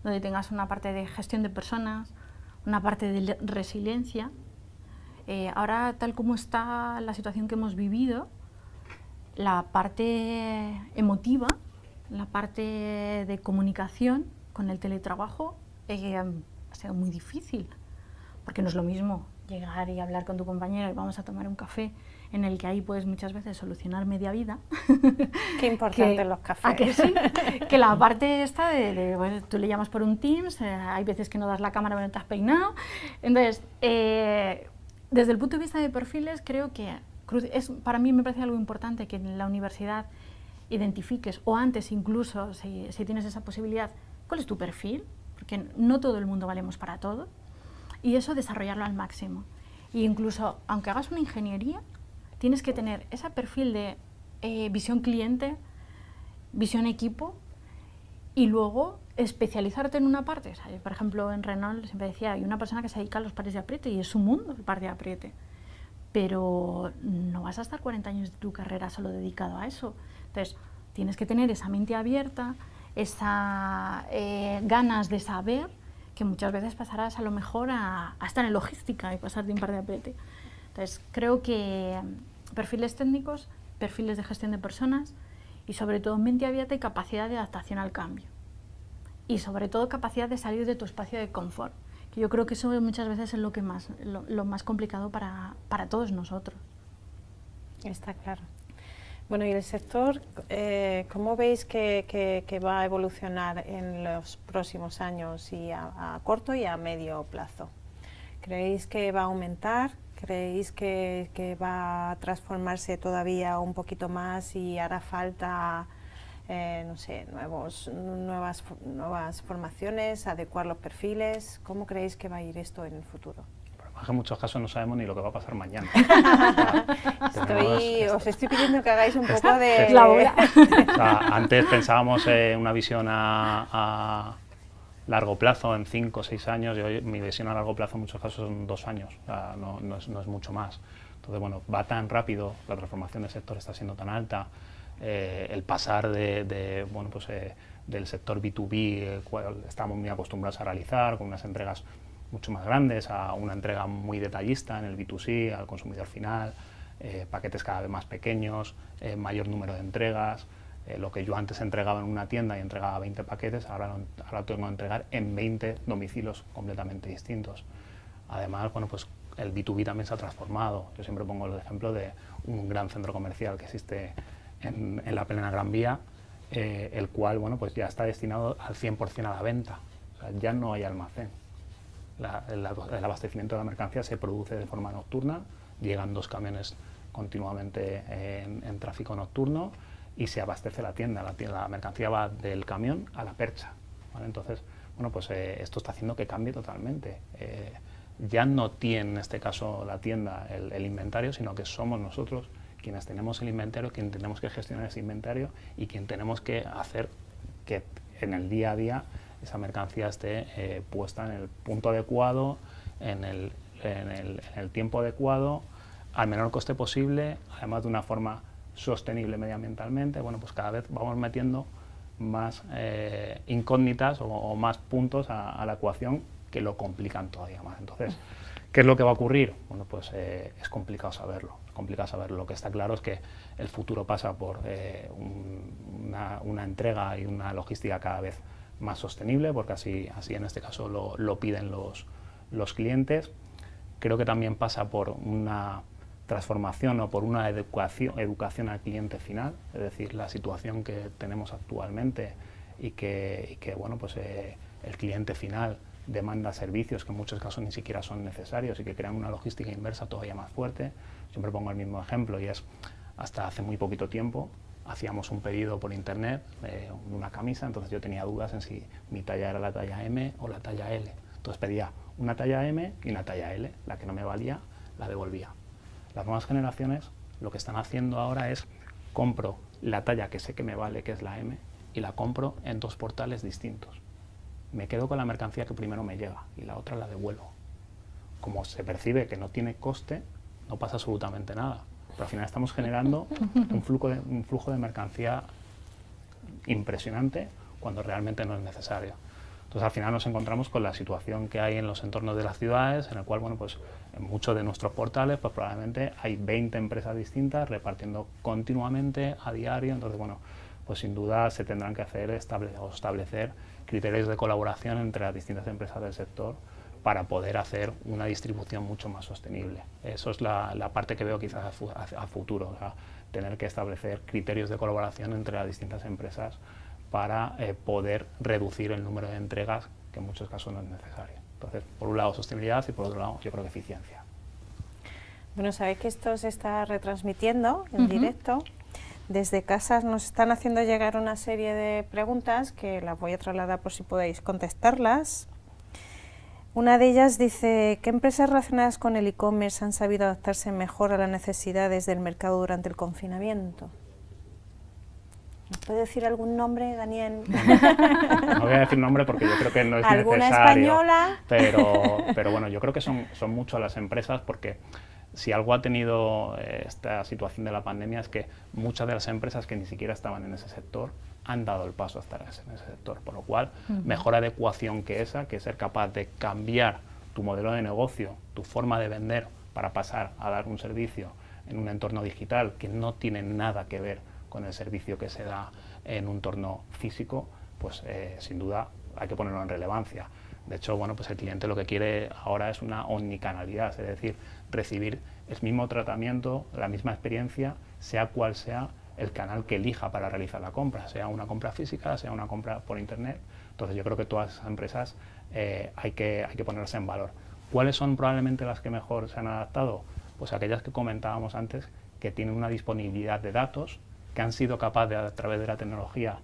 donde tengas una parte de gestión de personas, una parte de resiliencia. Ahora, tal como está la situación que hemos vivido, la parte emotiva, la parte de comunicación con el teletrabajo ha sido muy difícil, porque no es lo mismo llegar y hablar con tu compañero y vamos a tomar un café, en el que ahí puedes muchas veces solucionar media vida. Qué importante los cafés. ¿A que sí? Que la parte esta bueno, tú le llamas por un Teams, hay veces que no das la cámara pero no te has peinado. Entonces, desde el punto de vista de perfiles, creo que para mí me parece algo importante que en la universidad identifiques, o antes incluso, si tienes esa posibilidad, cuál es tu perfil, porque no todo el mundo valemos para todo, y eso desarrollarlo al máximo. E incluso, aunque hagas una ingeniería, tienes que tener ese perfil de visión cliente, visión equipo, y luego especializarte en una parte. O sea, por ejemplo, en Renault siempre decía, hay una persona que se dedica a los pares de apriete y es su mundo el par de apriete. Pero no vas a estar 40 años de tu carrera solo dedicado a eso. Entonces, tienes que tener esa mente abierta, esas ganas de saber, que muchas veces pasarás a lo mejor a estar en logística y pasar de un par de apriete. Entonces, creo que perfiles técnicos, perfiles de gestión de personas y sobre todo mente abierta y capacidad de adaptación al cambio. Y sobre todo capacidad de salir de tu espacio de confort, que yo creo que eso muchas veces es lo más complicado para todos nosotros. Está claro. Bueno, y el sector, ¿cómo veis que va a evolucionar en los próximos años y a corto y a medio plazo? ¿Creéis que va a aumentar? ¿Creéis que va a transformarse todavía un poquito más y hará falta, no sé, nuevas formaciones, adecuar los perfiles? ¿Cómo creéis que va a ir esto en el futuro? En muchos casos no sabemos ni lo que va a pasar mañana. Os estoy pidiendo que hagáis un poco de... O sea, antes pensábamos una visión a largo plazo, en 5 o 6 años, y hoy mi visión a largo plazo en muchos casos son 2 años, o sea, no es mucho más. Entonces, bueno, va tan rápido, la transformación del sector está siendo tan alta, el pasar del sector B2B, cual estamos muy acostumbrados a realizar, con unas entregas mucho más grandes, a una entrega muy detallista en el B2C, al consumidor final, paquetes cada vez más pequeños, mayor número de entregas. Lo que yo antes entregaba en una tienda y entregaba 20 paquetes, ahora tengo que entregar en 20 domicilios completamente distintos. Además, bueno, pues el B2B también se ha transformado. Yo siempre pongo el ejemplo de un gran centro comercial que existe en la plena Gran Vía, el cual, bueno, pues ya está destinado al 100% a la venta. O sea, ya no hay almacén. El abastecimiento de la mercancía se produce de forma nocturna, llegan 2 camiones continuamente en tráfico nocturno y se abastece la tienda. La mercancía va del camión a la percha, ¿vale? Entonces, bueno, pues esto está haciendo que cambie totalmente. Ya no tiene, en este caso, la tienda el inventario, sino que somos nosotros quienes tenemos el inventario, quien tenemos que gestionar ese inventario y quien tenemos que hacer que en el día a día esa mercancía esté puesta en el punto adecuado, en el tiempo adecuado, al menor coste posible, además de una forma sostenible medioambientalmente. Bueno, pues cada vez vamos metiendo más incógnitas o más puntos a la ecuación que lo complican todavía más. Entonces, ¿qué es lo que va a ocurrir? Bueno, pues es complicado saberlo. Lo que está claro es que el futuro pasa por una entrega y una logística cada vez más sostenible, porque así en este caso lo piden los clientes. Creo que también pasa por una transformación o por una educación al cliente final, es decir, la situación que tenemos actualmente y que bueno, pues el cliente final demanda servicios que en muchos casos ni siquiera son necesarios y que crean una logística inversa todavía más fuerte. Siempre pongo el mismo ejemplo y es, hasta hace muy poquito tiempo hacíamos un pedido por internet de una camisa, entonces yo tenía dudas en si mi talla era la talla M o la talla L. Entonces pedía una talla M y una talla L, la que no me valía la devolvía. Las nuevas generaciones lo que están haciendo ahora es compro la talla que sé que me vale, que es la M, y la compro en 2 portales distintos. Me quedo con la mercancía que primero me llega y la otra la devuelvo. Como se percibe que no tiene coste, no pasa absolutamente nada. Pero al final estamos generando un flujo de mercancía impresionante cuando realmente no es necesario. Entonces al final nos encontramos con la situación que hay en los entornos de las ciudades, en el cual, bueno, pues en muchos de nuestros portales pues probablemente hay 20 empresas distintas repartiendo continuamente a diario. Entonces, bueno, pues sin duda se tendrán que hacer establecer criterios de colaboración entre las distintas empresas del sector para poder hacer una distribución mucho más sostenible. Eso es la parte que veo quizás a futuro, o sea, tener que establecer criterios de colaboración entre las distintas empresas para poder reducir el número de entregas, que en muchos casos no es necesario. Entonces, por un lado sostenibilidad y por otro lado yo creo que eficiencia. Bueno, sabéis que esto se está retransmitiendo en directo. Desde casa nos están haciendo llegar una serie de preguntas que las voy a trasladar por si podéis contestarlas. Una de ellas dice, ¿qué empresas relacionadas con el e-commerce han sabido adaptarse mejor a las necesidades del mercado durante el confinamiento? ¿Nos puede decir algún nombre, Daniel? No voy a decir nombre porque yo creo que no es ¿Alguna necesario. española? Pero bueno, yo creo que son mucho las empresas, porque si algo ha tenido esta situación de la pandemia es que muchas de las empresas que ni siquiera estaban en ese sector han dado el paso a estar en ese sector, por lo cual mejor adecuación que esa, que ser capaz de cambiar tu modelo de negocio, tu forma de vender para pasar a dar un servicio en un entorno digital que no tiene nada que ver con el servicio que se da en un entorno físico, pues sin duda hay que ponerlo en relevancia. De hecho, bueno, pues el cliente lo que quiere ahora es una omnicanalidad, es decir, recibir el mismo tratamiento, la misma experiencia, sea cual sea el canal que elija para realizar la compra, sea una compra física, sea una compra por internet. Entonces yo creo que todas esas empresas hay que ponerse en valor. ¿Cuáles son probablemente las que mejor se han adaptado? Pues aquellas que comentábamos antes, que tienen una disponibilidad de datos, que han sido capaces de, a través de la tecnología,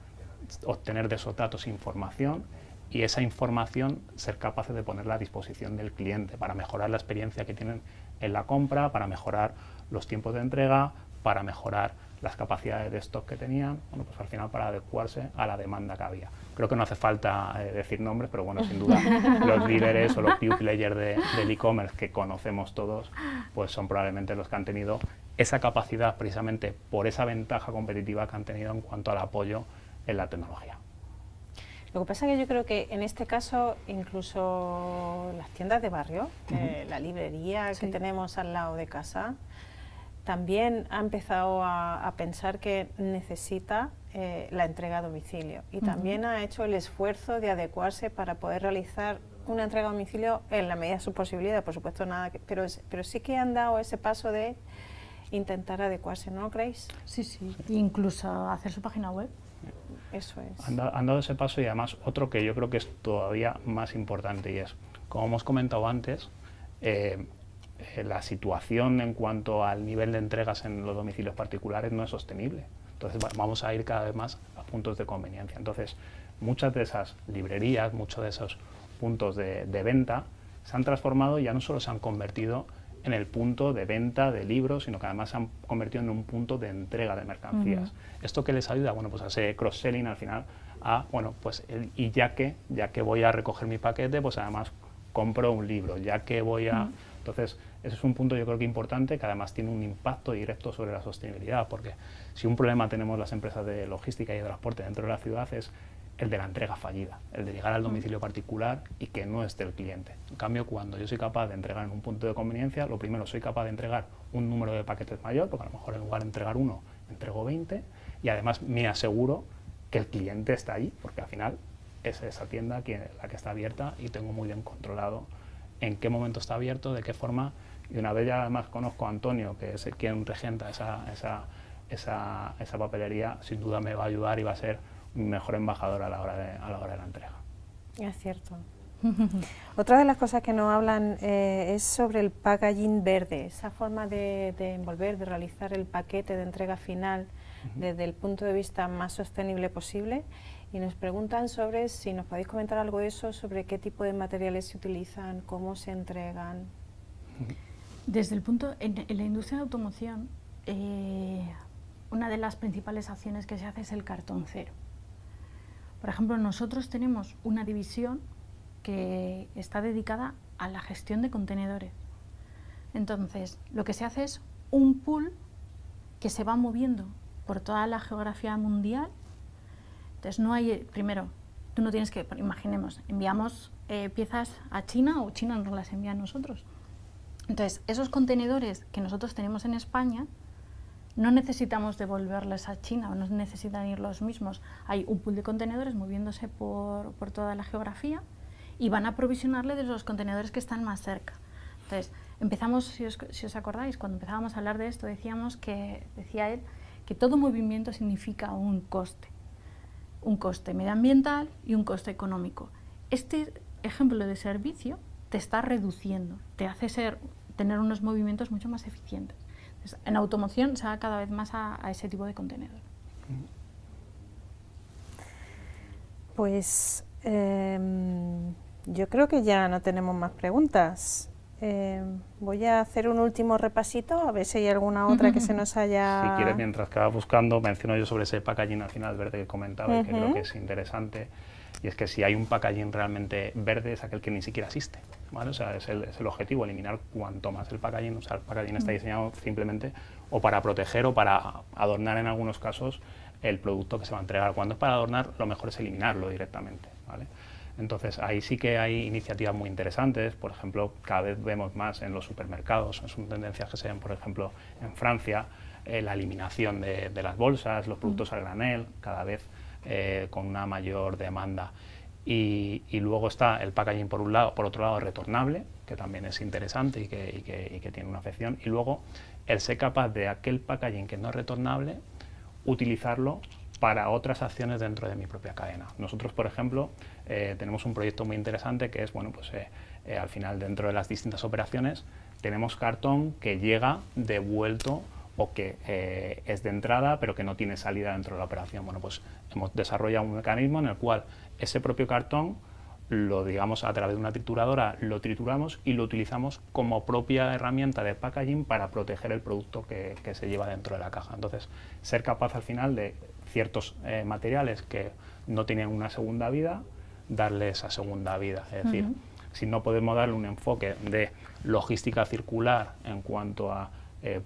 obtener de esos datos información, y esa información ser capaces de ponerla a disposición del cliente para mejorar la experiencia que tienen en la compra, para mejorar los tiempos de entrega, para mejorar las capacidades de stock que tenían, bueno, pues al final para adecuarse a la demanda que había. Creo que no hace falta decir nombres, pero bueno, sin duda los líderes o los pure players del e-commerce que conocemos todos, pues son probablemente los que han tenido esa capacidad precisamente por esa ventaja competitiva que han tenido en cuanto al apoyo en la tecnología. Lo que pasa es que yo creo que en este caso incluso las tiendas de barrio, la librería que tenemos al lado de casa, también ha empezado a pensar que necesita la entrega a domicilio y también ha hecho el esfuerzo de adecuarse para poder realizar una entrega a domicilio en la medida de su posibilidad, por supuesto nada, pero sí que han dado ese paso de intentar adecuarse, ¿no lo creéis? Sí, sí, incluso hacer su página web. Eso es. Han dado ese paso y además otro que yo creo que es todavía más importante y es, como hemos comentado antes, la situación en cuanto al nivel de entregas en los domicilios particulares no es sostenible. Entonces vamos a ir cada vez más a puntos de conveniencia. Entonces muchas de esas librerías, muchos de esos puntos de venta se han transformado y ya no solo se han convertido en el punto de venta de libros, sino que además se han convertido en un punto de entrega de mercancías. ¿Esto qué les ayuda? Bueno, pues a ese cross-selling al final, bueno, pues ya que voy a recoger mi paquete, pues además compro un libro, ya que voy a... Entonces, ese es un punto yo creo que importante, que además tiene un impacto directo sobre la sostenibilidad, porque si un problema tenemos las empresas de logística y de transporte dentro de la ciudad es el de la entrega fallida, el de llegar al domicilio particular y que no esté el cliente. En cambio, cuando yo soy capaz de entregar en un punto de conveniencia, lo primero, soy capaz de entregar un número de paquetes mayor, porque a lo mejor en lugar de entregar uno, entrego 20, y además me aseguro que el cliente está allí, porque al final es esa tienda la que está abierta y tengo muy bien controlado en qué momento está abierto, de qué forma, y una vez ya además conozco a Antonio, que es quien regenta esa papelería, sin duda me va a ayudar y va a ser un mejor embajador a la hora de la entrega. Es cierto. Otra de las cosas que nos hablan es sobre el packaging verde, esa forma de envolver, de realizar el paquete de entrega final desde el punto de vista más sostenible posible, y nos preguntan sobre si nos podéis comentar algo de eso, sobre qué tipo de materiales se utilizan, cómo se entregan. Desde el punto, en la industria de automoción, una de las principales acciones que se hace es el cartón cero. Por ejemplo, nosotros tenemos una división que está dedicada a la gestión de contenedores. Entonces, lo que se hace es un pool que se va moviendo por toda la geografía mundial. Entonces, no hay, primero, tú no tienes que, imaginemos, enviamos piezas a China o China nos las envía a nosotros. Entonces, esos contenedores que nosotros tenemos en España, no necesitamos devolverles a China, o no necesitan ir los mismos. Hay un pool de contenedores moviéndose por toda la geografía y van a aprovisionarle de los contenedores que están más cerca. Entonces, empezamos, si os acordáis, cuando empezábamos a hablar de esto, decía él, que todo movimiento significa un coste medioambiental y un coste económico. Este ejemplo de servicio te está reduciendo, te hace tener unos movimientos mucho más eficientes. Entonces, en automoción se va cada vez más a ese tipo de contenedor. Pues yo creo que ya no tenemos más preguntas. Voy a hacer un último repasito, a ver si hay alguna otra que se nos haya... Si quieres, mientras que vas buscando, menciono yo sobre ese packaging al final verde que comentaba y que creo que es interesante. Y es que si hay un packaging realmente verde es aquel que ni siquiera existe, ¿vale? O sea, es el objetivo, eliminar cuanto más el packaging. O sea, el packaging está diseñado simplemente o para proteger o para adornar en algunos casos el producto que se va a entregar. Cuando es para adornar, lo mejor es eliminarlo directamente, ¿vale? Entonces, ahí sí que hay iniciativas muy interesantes. Por ejemplo, cada vez vemos más en los supermercados, son tendencias que se ven, por ejemplo, en Francia, la eliminación de las bolsas, los productos a granel, cada vez con una mayor demanda. Y luego está el packaging por otro lado retornable, que también es interesante y que tiene una afección. Y luego el ser capaz de aquel packaging que no es retornable, utilizarlo para otras acciones dentro de mi propia cadena. Nosotros, por ejemplo, tenemos un proyecto muy interesante que es, bueno, pues, al final dentro de las distintas operaciones tenemos cartón que llega devuelto o que es de entrada pero que no tiene salida dentro de la operación. Bueno, pues hemos desarrollado un mecanismo en el cual ese propio cartón, digamos, a través de una trituradora lo trituramos y lo utilizamos como propia herramienta de packaging para proteger el producto que se lleva dentro de la caja. Entonces, ser capaz al final de ciertos materiales que no tienen una segunda vida, darle esa segunda vida. Es decir, si no podemos darle un enfoque de logística circular en cuanto a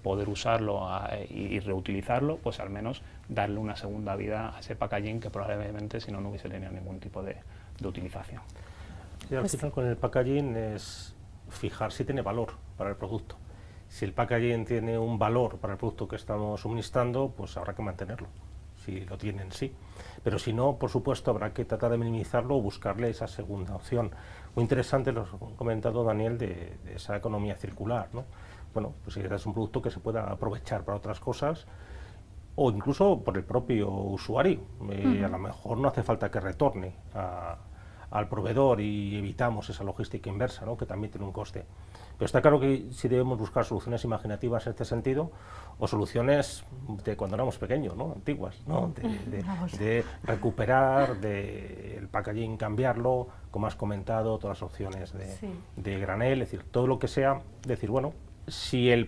poder usarlo y reutilizarlo, pues al menos darle una segunda vida a ese packaging que probablemente si no, no hubiese tenido ningún tipo de utilización. Y al final con el packaging es fijar si tiene valor para el producto. Si el packaging tiene un valor para el producto que estamos suministrando, pues habrá que mantenerlo. Si lo tienen, sí. Pero si no, por supuesto, habrá que tratar de minimizarlo o buscarle esa segunda opción. Muy interesante lo ha comentado Daniel de esa economía circular, ¿no? Bueno, pues si es un producto que se pueda aprovechar para otras cosas o incluso por el propio usuario. A lo mejor no hace falta que retorne al proveedor y evitamos esa logística inversa, ¿no? Que también tiene un coste. Pero está claro que sí debemos buscar soluciones imaginativas en este sentido o soluciones de cuando éramos pequeños, ¿no? Antiguas, ¿no? De recuperar, el packaging cambiarlo, como has comentado, todas las opciones de granel, es decir, todo lo que sea, decir, bueno, si el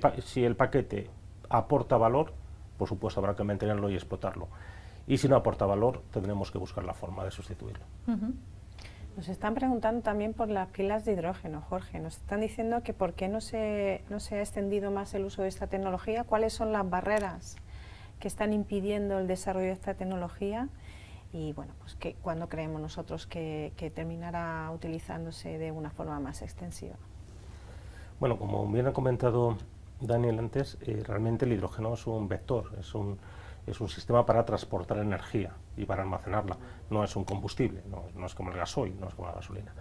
paquete aporta valor, por supuesto habrá que mantenerlo y explotarlo. Y si no aporta valor, tendremos que buscar la forma de sustituirlo. Nos están preguntando también por las pilas de hidrógeno, Jorge. Nos están diciendo que por qué no se ha extendido más el uso de esta tecnología, cuáles son las barreras que están impidiendo el desarrollo de esta tecnología y, bueno, pues cuándo creemos nosotros que terminará utilizándose de una forma más extensiva. Bueno, como bien ha comentado Daniel antes, realmente el hidrógeno es un vector, es un sistema para transportar energía y para almacenarla, no es un combustible, no es como el gasoil, no es como la gasolina.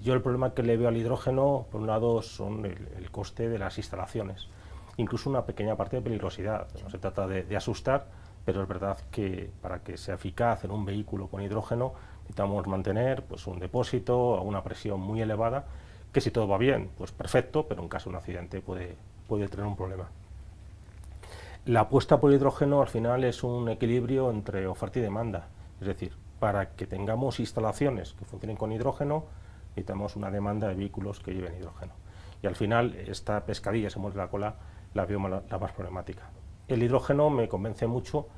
Yo el problema que le veo al hidrógeno, por un lado, son el coste de las instalaciones, incluso una pequeña parte de peligrosidad. No se trata de asustar, pero es verdad que para que sea eficaz en un vehículo con hidrógeno necesitamos mantener pues, un depósito a una presión muy elevada, que si todo va bien, pues perfecto, pero en caso de un accidente puede tener un problema. La apuesta por el hidrógeno al final es un equilibrio entre oferta y demanda, es decir, para que tengamos instalaciones que funcionen con hidrógeno, necesitamos una demanda de vehículos que lleven hidrógeno. Y al final esta pescadilla se muerde la cola, la veo la más problemática. El hidrógeno me convence mucho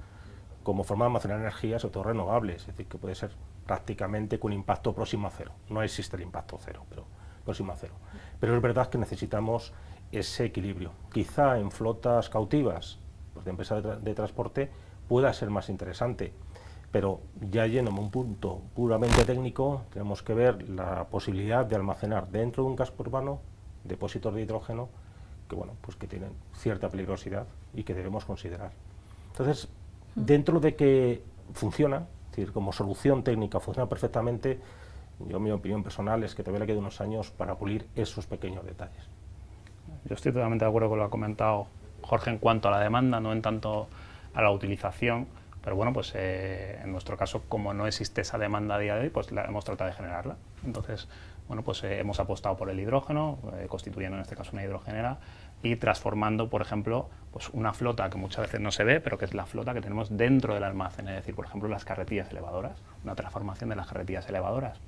como forma de almacenar energía, sobre todo renovable, es decir, que puede ser prácticamente con impacto próximo a cero. No existe el impacto cero, pero próximo a cero. Pero es verdad que necesitamos ese equilibrio. Quizá en flotas cautivas, pues de empresas de transporte, pueda ser más interesante, pero ya yéndome a un punto puramente técnico, tenemos que ver la posibilidad de almacenar dentro de un casco urbano depósitos de hidrógeno que, bueno, pues que tienen cierta peligrosidad y que debemos considerar. Entonces, dentro de que funciona, es decir, como solución técnica funciona perfectamente, yo mi opinión personal es que todavía le quedan unos años para pulir esos pequeños detalles. Yo estoy totalmente de acuerdo con lo que ha comentado Jorge en cuanto a la demanda, no en tanto a la utilización, pero bueno, pues en nuestro caso, como no existe esa demanda a día de hoy, pues hemos tratado de generarla. Entonces, bueno, pues hemos apostado por el hidrógeno, constituyendo en este caso una hidrogenera y transformando, por ejemplo, pues una flota que muchas veces no se ve, pero que es la flota que tenemos dentro del almacén, es decir, por ejemplo, las carretillas elevadoras, una transformación de las carretillas elevadoras,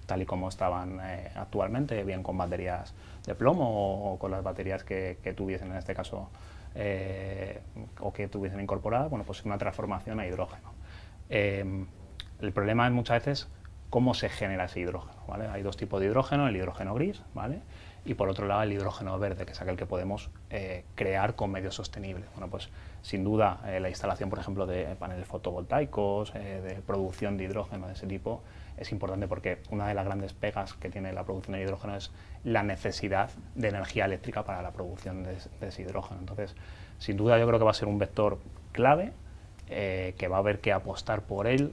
tal y como estaban actualmente, bien con baterías de plomo o con las baterías que tuviesen en este caso o que tuviesen incorporadas, bueno, pues una transformación a hidrógeno. El problema es muchas veces cómo se genera ese hidrógeno, ¿vale? Hay dos tipos de hidrógeno, el hidrógeno gris, ¿vale? Y por otro lado el hidrógeno verde, que es aquel que podemos crear con medios sostenibles. Bueno, pues sin duda la instalación, por ejemplo, de paneles fotovoltaicos, de producción de hidrógeno de ese tipo, es importante porque una de las grandes pegas que tiene la producción de hidrógeno es la necesidad de energía eléctrica para la producción de ese hidrógeno. Entonces, sin duda yo creo que va a ser un vector clave, que va a haber que apostar por él,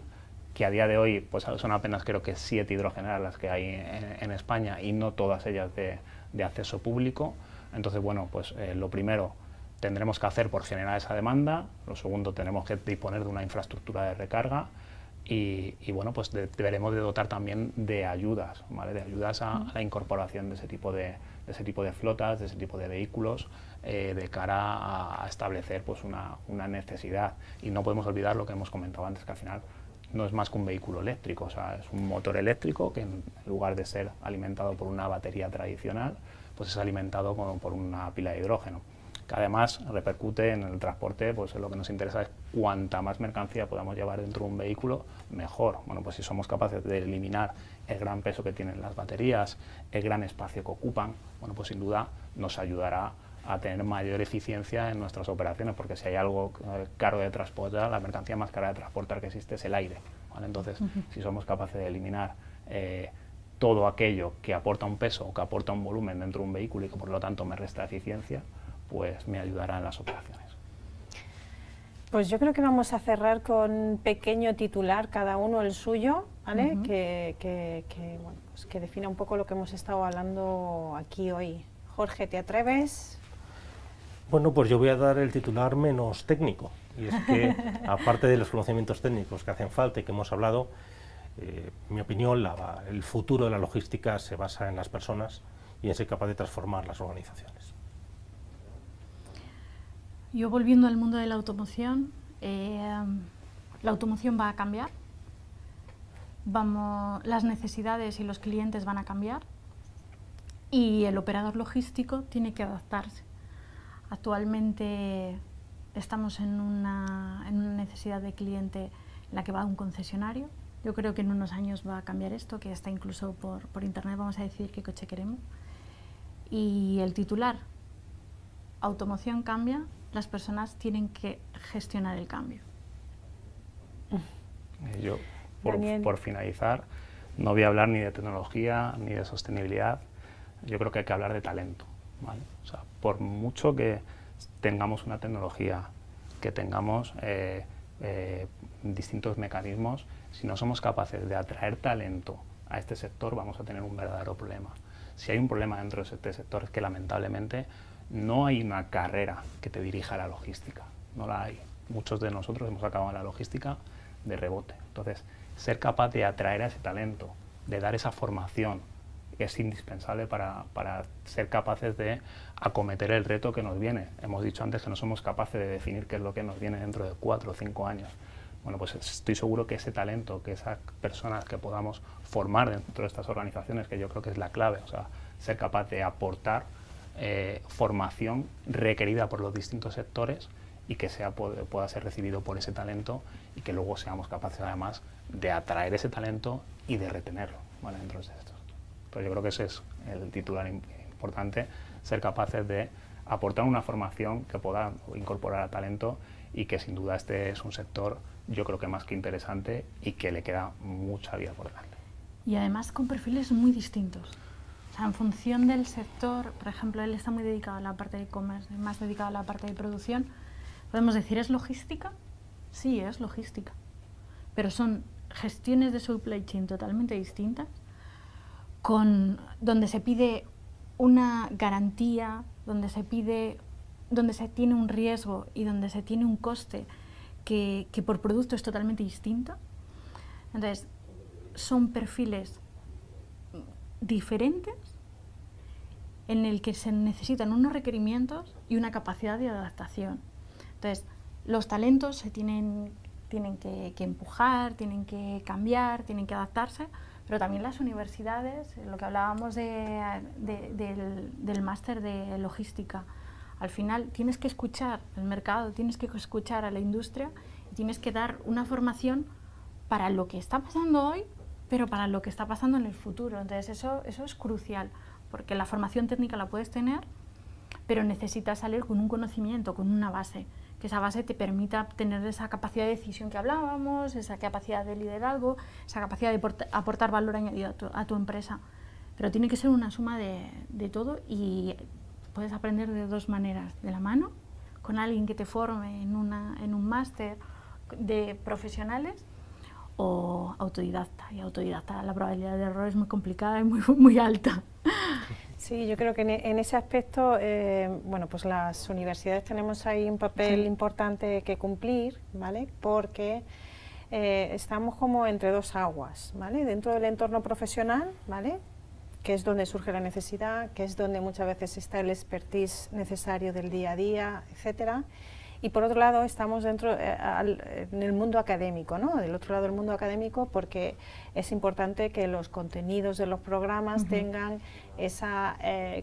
que a día de hoy pues son apenas creo que 7 hidrogeneras las que hay en España y no todas ellas de acceso público. Entonces, bueno, pues lo primero tendremos que hacer por generar esa demanda, lo segundo tenemos que disponer de una infraestructura de recarga y bueno, pues deberemos de dotar también de ayudas, ¿vale? De ayudas a la incorporación de ese tipo de flotas, de ese tipo de vehículos, de cara a establecer pues una necesidad. Y no podemos olvidar lo que hemos comentado antes, que al final no es más que un vehículo eléctrico, o sea, es un motor eléctrico que en lugar de ser alimentado por una batería tradicional, pues es alimentado por una pila de hidrógeno, que además repercute en el transporte. Pues lo que nos interesa es cuanta más mercancía podamos llevar dentro de un vehículo, mejor. Bueno, pues si somos capaces de eliminar el gran peso que tienen las baterías, el gran espacio que ocupan, bueno, pues sin duda nos ayudará a tener mayor eficiencia en nuestras operaciones, porque si hay algo caro de transportar, la mercancía más cara de transportar que existe es el aire, ¿vale? Entonces, si somos capaces de eliminar todo aquello que aporta un peso o que aporta un volumen dentro de un vehículo y que por lo tanto me resta eficiencia, pues me ayudará en las operaciones. Pues yo creo que vamos a cerrar con un pequeño titular, cada uno el suyo, ¿vale? Bueno, pues que defina un poco lo que hemos estado hablando aquí hoy. Jorge, ¿te atreves? Bueno, pues yo voy a dar el titular menos técnico, y es que, aparte de los conocimientos técnicos que hacen falta y que hemos hablado, en mi opinión, el futuro de la logística se basa en las personas y en ser capaz de transformar las organizaciones. Yo, volviendo al mundo de la automoción va a cambiar, las necesidades y los clientes van a cambiar y el operador logístico tiene que adaptarse. Actualmente estamos en una necesidad de cliente en la que va a un concesionario. Yo creo que en unos años va a cambiar esto, que hasta incluso por internet vamos a decir qué coche queremos. Y el titular, automoción cambia, las personas tienen que gestionar el cambio. Yo, por finalizar, no voy a hablar ni de tecnología ni de sostenibilidad. Yo creo que hay que hablar de talento, ¿vale? O sea, por mucho que tengamos una tecnología, que tengamos distintos mecanismos, si no somos capaces de atraer talento a este sector, vamos a tener un verdadero problema. Si hay un problema dentro de este sector, es que lamentablemente no hay una carrera que te dirija a la logística, no la hay. Muchos de nosotros hemos acabado en la logística de rebote. Entonces, ser capaz de atraer a ese talento, de dar esa formación, es indispensable para ser capaces de acometer el reto que nos viene. Hemos dicho antes que no somos capaces de definir qué es lo que nos viene dentro de 4 o 5 años. Bueno, pues estoy seguro que ese talento, que esas personas que podamos formar dentro de estas organizaciones, que yo creo que es la clave, o sea, ser capaz de aportar formación requerida por los distintos sectores y que pueda ser recibido por ese talento y que luego seamos capaces además de atraer ese talento y de retenerlo, ¿vale? Dentro de estos. Pues yo creo que ese es el titular importante, ser capaces de aportar una formación que pueda incorporar a talento y que sin duda este es un sector, yo creo que más que interesante y que le queda mucha vida por delante. Y además con perfiles muy distintos. O sea, en función del sector, por ejemplo, él está muy dedicado a la parte de e-commerce, más dedicado a la parte de producción. Podemos decir, ¿es logística? Sí, es logística. Pero son gestiones de supply chain totalmente distintas, donde se pide una garantía, donde se tiene un riesgo y donde se tiene un coste que por producto es totalmente distinto. Entonces, son perfiles diferentes en el que se necesitan unos requerimientos y una capacidad de adaptación. Entonces, los talentos se tienen que empujar, tienen que cambiar, tienen que adaptarse, pero también las universidades, lo que hablábamos del máster de logística. Al final tienes que escuchar al mercado, tienes que escuchar a la industria y tienes que dar una formación para lo que está pasando hoy, pero para lo que está pasando en el futuro. Entonces eso es crucial, porque la formación técnica la puedes tener, pero necesitas salir con un conocimiento, con una base, que esa base te permita tener esa capacidad de decisión que hablábamos, esa capacidad de liderazgo, esa capacidad de aportar valor añadido a tu empresa. Pero tiene que ser una suma de todo y puedes aprender de dos maneras, de la mano, con alguien que te forme en un máster de profesionales, o autodidacta. Y autodidacta, la probabilidad de error es muy complicada y muy alta. Sí, yo creo que en ese aspecto, bueno, pues las universidades tenemos ahí un papel importante que cumplir, ¿vale? Porque estamos como entre dos aguas, ¿vale? Dentro del entorno profesional, ¿vale?, que es donde surge la necesidad, que es donde muchas veces está el expertise necesario del día a día, etcétera. Y por otro lado estamos dentro en el mundo académico, ¿no?, del otro lado del mundo académico, porque es importante que los contenidos de los programas tengan esa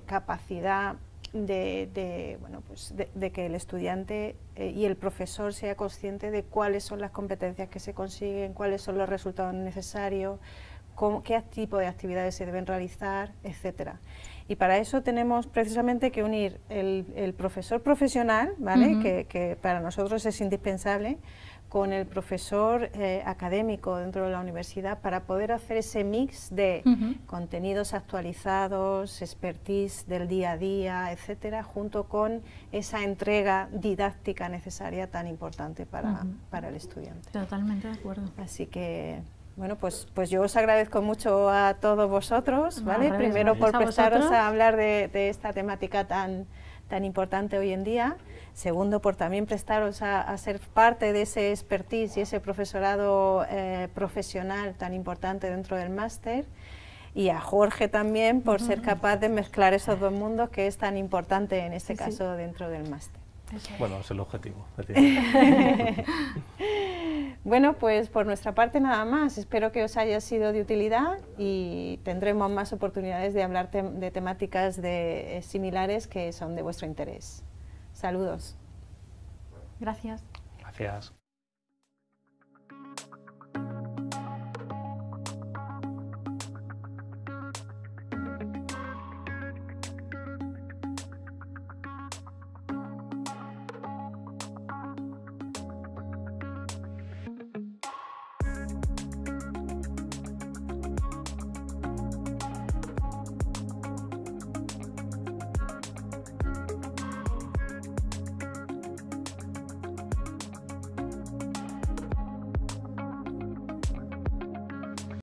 capacidad de que el estudiante y el profesor sea consciente de cuáles son las competencias que se consiguen, cuáles son los resultados necesarios, qué tipo de actividades se deben realizar, etcétera. Y para eso tenemos precisamente que unir el profesor profesional, ¿vale?, que para nosotros es indispensable, con el profesor académico dentro de la universidad, para poder hacer ese mix de contenidos actualizados, expertise del día a día, etcétera, junto con esa entrega didáctica necesaria tan importante para el estudiante. Totalmente de acuerdo. Así que, bueno, pues yo os agradezco mucho a todos vosotros, ¿vale? Primero por prestaros a hablar de esta temática tan importante hoy en día. Segundo, por también prestaros a ser parte de ese expertise y ese profesorado profesional tan importante dentro del máster. Y a Jorge también por ser capaz de mezclar esos dos mundos, que es tan importante en este caso dentro del máster. Bueno, es el objetivo. Bueno, pues por nuestra parte nada más. Espero que os haya sido de utilidad y tendremos más oportunidades de hablar de temáticas similares que son de vuestro interés. Saludos. Gracias. Gracias.